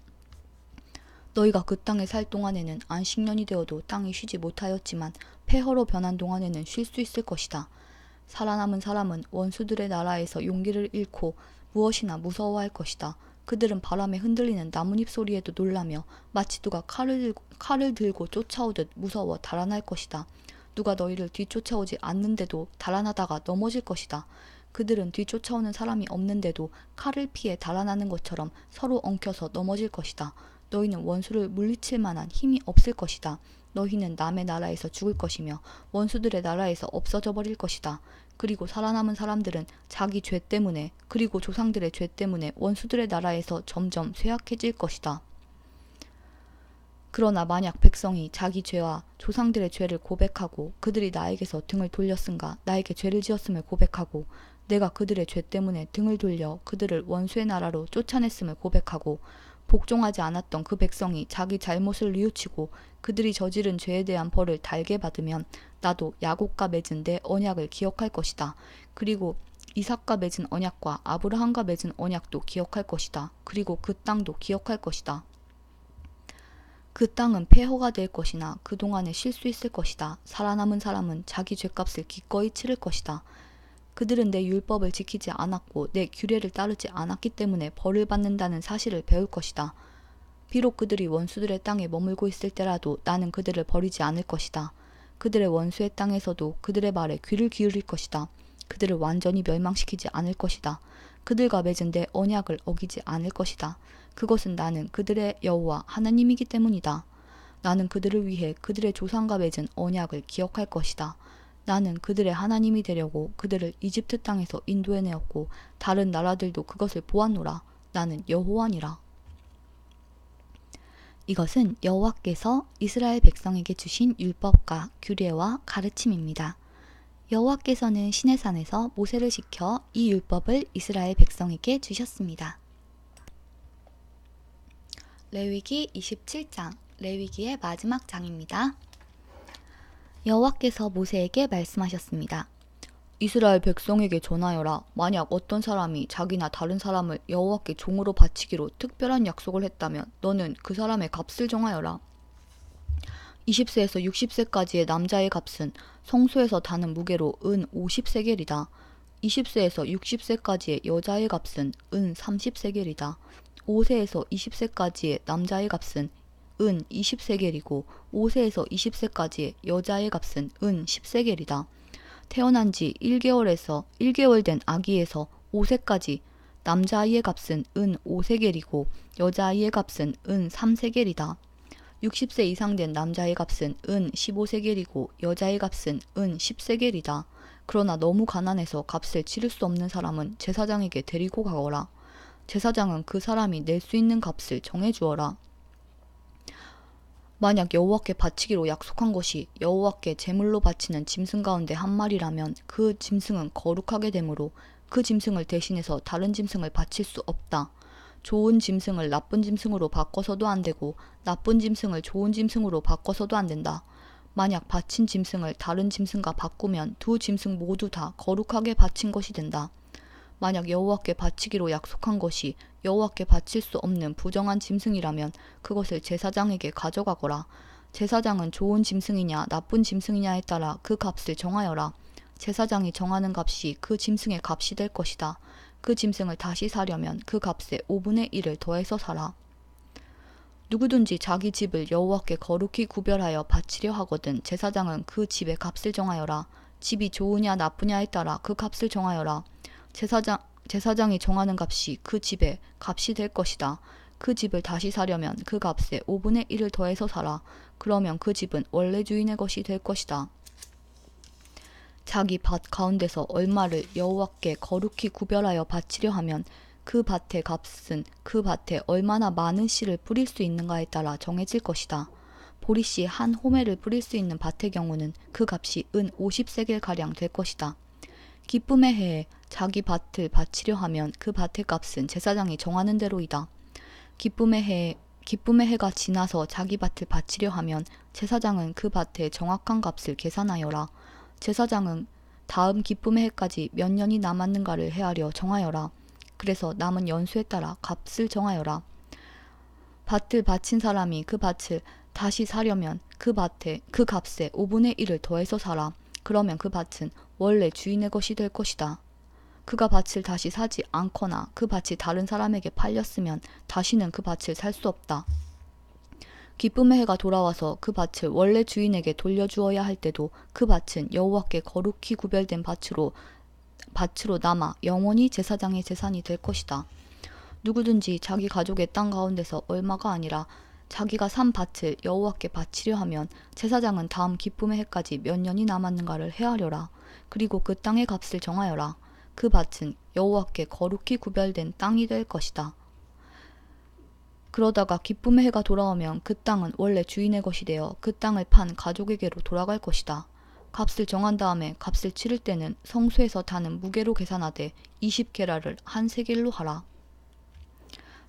너희가 그 땅에 살 동안에는 안식년이 되어도 땅이 쉬지 못하였지만 폐허로 변한 동안에는 쉴 수 있을 것이다. 살아남은 사람은 원수들의 나라에서 용기를 잃고 무엇이나 무서워할 것이다. 그들은 바람에 흔들리는 나뭇잎 소리에도 놀라며 마치 누가 칼을 들고 쫓아오듯 무서워 달아날 것이다. 누가 너희를 뒤쫓아오지 않는데도 달아나다가 넘어질 것이다. 그들은 뒤쫓아오는 사람이 없는데도 칼을 피해 달아나는 것처럼 서로 엉켜서 넘어질 것이다. 너희는 원수를 물리칠 만한 힘이 없을 것이다. 너희는 남의 나라에서 죽을 것이며 원수들의 나라에서 없어져 버릴 것이다. 그리고 살아남은 사람들은 자기 죄 때문에 그리고 조상들의 죄 때문에 원수들의 나라에서 점점 쇠약해질 것이다. 그러나 만약 백성이 자기 죄와 조상들의 죄를 고백하고 그들이 나에게서 등을 돌렸은가 나에게 죄를 지었음을 고백하고 내가 그들의 죄 때문에 등을 돌려 그들을 원수의 나라로 쫓아냈음을 고백하고 복종하지 않았던 그 백성이 자기 잘못을 뉘우치고 그들이 저지른 죄에 대한 벌을 달게 받으면 나도 야곱과 맺은 내 언약을 기억할 것이다. 그리고 이삭과 맺은 언약과 아브라함과 맺은 언약도 기억할 것이다. 그리고 그 땅도 기억할 것이다. 그 땅은 폐허가 될 것이나 그동안에 쉴 수 있을 것이다. 살아남은 사람은 자기 죄값을 기꺼이 치를 것이다. 그들은 내 율법을 지키지 않았고 내 규례를 따르지 않았기 때문에 벌을 받는다는 사실을 배울 것이다. 비록 그들이 원수들의 땅에 머물고 있을 때라도 나는 그들을 버리지 않을 것이다. 그들의 원수의 땅에서도 그들의 말에 귀를 기울일 것이다. 그들을 완전히 멸망시키지 않을 것이다. 그들과 맺은 내 언약을 어기지 않을 것이다. 그것은 나는 그들의 여호와 하나님이기 때문이다. 나는 그들을 위해 그들의 조상과 맺은 언약을 기억할 것이다. 나는 그들의 하나님이 되려고 그들을 이집트 땅에서 인도해내었고 다른 나라들도 그것을 보았노라. 나는 여호와니라. 이것은 여호와께서 이스라엘 백성에게 주신 율법과 규례와 가르침입니다. 여호와께서는 시내산에서 모세를 시켜 이 율법을 이스라엘 백성에게 주셨습니다. 레위기 27장, 레위기의 마지막 장입니다. 여호와께서 모세에게 말씀하셨습니다. 이스라엘 백성에게 전하여라. 만약 어떤 사람이 자기나 다른 사람을 여호와께 종으로 바치기로 특별한 약속을 했다면 너는 그 사람의 값을 정하여라. 20세에서 60세까지의 남자의 값은 성소에서 다는 무게로 은 50세겔이다. 20세에서 60세까지의 여자의 값은 은 30세겔이다. 5세에서 20세까지의 남자의 값은 은 20세겔이고 5세에서 20세까지의 여자의 값은 은 10세겔이다. 태어난 지 1개월 된 아기에서 5세까지 남자아이의 값은 은 5세겔이고 여자아이의 값은 은 3세겔이다. 60세 이상 된 남자의 값은 은 15세겔이고 여자의 값은 은 10세겔이다. 그러나 너무 가난해서 값을 치를 수 없는 사람은 제사장에게 데리고 가거라. 제사장은 그 사람이 낼 수 있는 값을 정해주어라. 만약 여호와께 바치기로 약속한 것이 여호와께 제물로 바치는 짐승 가운데 한 마리라면 그 짐승은 거룩하게 되므로 그 짐승을 대신해서 다른 짐승을 바칠 수 없다. 좋은 짐승을 나쁜 짐승으로 바꿔서도 안 되고 나쁜 짐승을 좋은 짐승으로 바꿔서도 안 된다. 만약 바친 짐승을 다른 짐승과 바꾸면 두 짐승 모두 다 거룩하게 바친 것이 된다. 만약 여호와께 바치기로 약속한 것이 여호와께 바칠 수 없는 부정한 짐승이라면 그것을 제사장에게 가져가거라. 제사장은 좋은 짐승이냐 나쁜 짐승이냐에 따라 그 값을 정하여라. 제사장이 정하는 값이 그 짐승의 값이 될 것이다. 그 짐승을 다시 사려면 그 값의 5분의 1을 더해서 사라. 누구든지 자기 집을 여호와께 거룩히 구별하여 바치려 하거든 제사장은 그 집의 값을 정하여라. 집이 좋으냐 나쁘냐에 따라 그 값을 정하여라. 제사장이 정하는 값이 그 집의 값이 될 것이다. 그 집을 다시 사려면 그 값의 5분의 1을 더해서 사라. 그러면 그 집은 원래 주인의 것이 될 것이다. 자기 밭 가운데서 얼마를 여호와께 거룩히 구별하여 바치려 하면 그 밭의 값은 그 밭에 얼마나 많은 씨를 뿌릴 수 있는가에 따라 정해질 것이다. 보리씨 한 호멜을 뿌릴 수 있는 밭의 경우는 그 값이 은 50세겔가량 될 것이다. 기쁨의 해에 자기 밭을 바치려 하면 그 밭의 값은 제사장이 정하는 대로이다. 기쁨의 해가 지나서 자기 밭을 바치려 하면 제사장은 그 밭의 정확한 값을 계산하여라. 제사장은 다음 기쁨의 해까지 몇 년이 남았는가를 헤아려 정하여라. 그래서 남은 연수에 따라 값을 정하여라. 밭을 바친 사람이 그 밭을 다시 사려면 그 값에 5분의 1을 더해서 사라. 그러면 그 밭은 원래 주인의 것이 될 것이다. 그가 밭을 다시 사지 않거나 그 밭이 다른 사람에게 팔렸으면 다시는 그 밭을 살 수 없다. 기쁨의 해가 돌아와서 그 밭을 원래 주인에게 돌려주어야 할 때도 그 밭은 여호와께 거룩히 구별된 밭으로 남아 영원히 제사장의 재산이 될 것이다. 누구든지 자기 가족의 땅 가운데서 얼마가 아니라 자기가 산 밭을 여호와께 바치려 하면 제사장은 다음 기쁨의 해까지 몇 년이 남았는가를 헤아려라. 그리고 그 땅의 값을 정하여라. 그 밭은 여호와께 거룩히 구별된 땅이 될 것이다. 그러다가 기쁨의 해가 돌아오면 그 땅은 원래 주인의 것이 되어 그 땅을 판 가족에게로 돌아갈 것이다. 값을 정한 다음에 값을 치를 때는 성소에서 타는 무게로 계산하되 20게라를 한 세겔로 하라.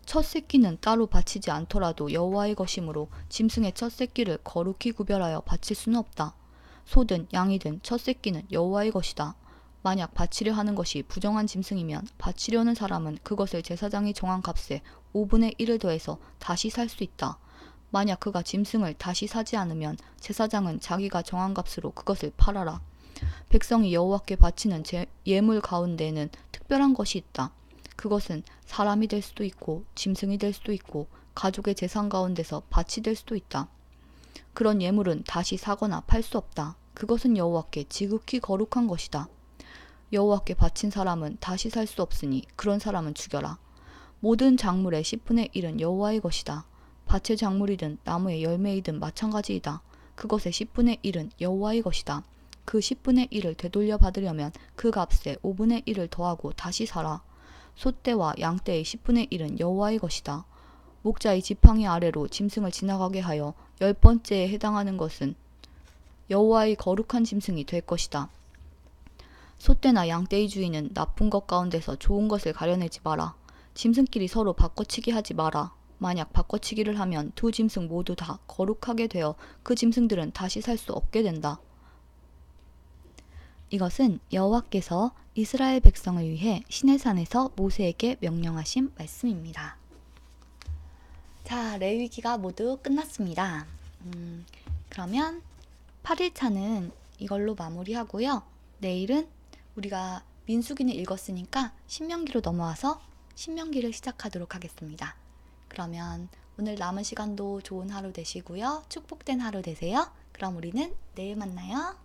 첫 새끼는 따로 바치지 않더라도 여호와의 것이므로 짐승의 첫 새끼를 거룩히 구별하여 바칠 수는 없다. 소든 양이든 첫 새끼는 여호와의 것이다. 만약 바치려 하는 것이 부정한 짐승이면 바치려는 사람은 그것을 제사장이 정한 값에 5분의 1을 더해서 다시 살 수 있다. 만약 그가 짐승을 다시 사지 않으면 제사장은 자기가 정한 값으로 그것을 팔아라. 백성이 여호와께 바치는 예물 가운데에는 특별한 것이 있다. 그것은 사람이 될 수도 있고 짐승이 될 수도 있고 가족의 재산 가운데서 밭이 될 수도 있다. 그런 예물은 다시 사거나 팔 수 없다. 그것은 여호와께 지극히 거룩한 것이다. 여호와께 바친 사람은 다시 살 수 없으니 그런 사람은 죽여라. 모든 작물의 10분의 1은 여호와의 것이다. 밭의 작물이든 나무의 열매이든 마찬가지이다. 그것의 10분의 1은 여호와의 것이다. 그 10분의 1을 되돌려 받으려면 그 값에 5분의 1을 더하고 다시 사라. 소떼와 양떼의 10분의 1은 여호와의 것이다. 목자의 지팡이 아래로 짐승을 지나가게 하여 10번째에 해당하는 것은 여호와의 거룩한 짐승이 될 것이다. 소떼나 양떼의 주인은 나쁜 것 가운데서 좋은 것을 가려내지 마라. 짐승끼리 서로 바꿔치기 하지 마라. 만약 바꿔치기를 하면 두 짐승 모두 다 거룩하게 되어 그 짐승들은 다시 살 수 없게 된다. 이것은 여호와께서 이스라엘 백성을 위해 시내산에서 모세에게 명령하신 말씀입니다. 자, 레위기가 모두 끝났습니다. 그러면 8일차는 이걸로 마무리하고요. 내일은 우리가 민수기는 읽었으니까 신명기로 넘어와서 신명기를 시작하도록 하겠습니다. 그러면 오늘 남은 시간도 좋은 하루 되시고요. 축복된 하루 되세요. 그럼 우리는 내일 만나요.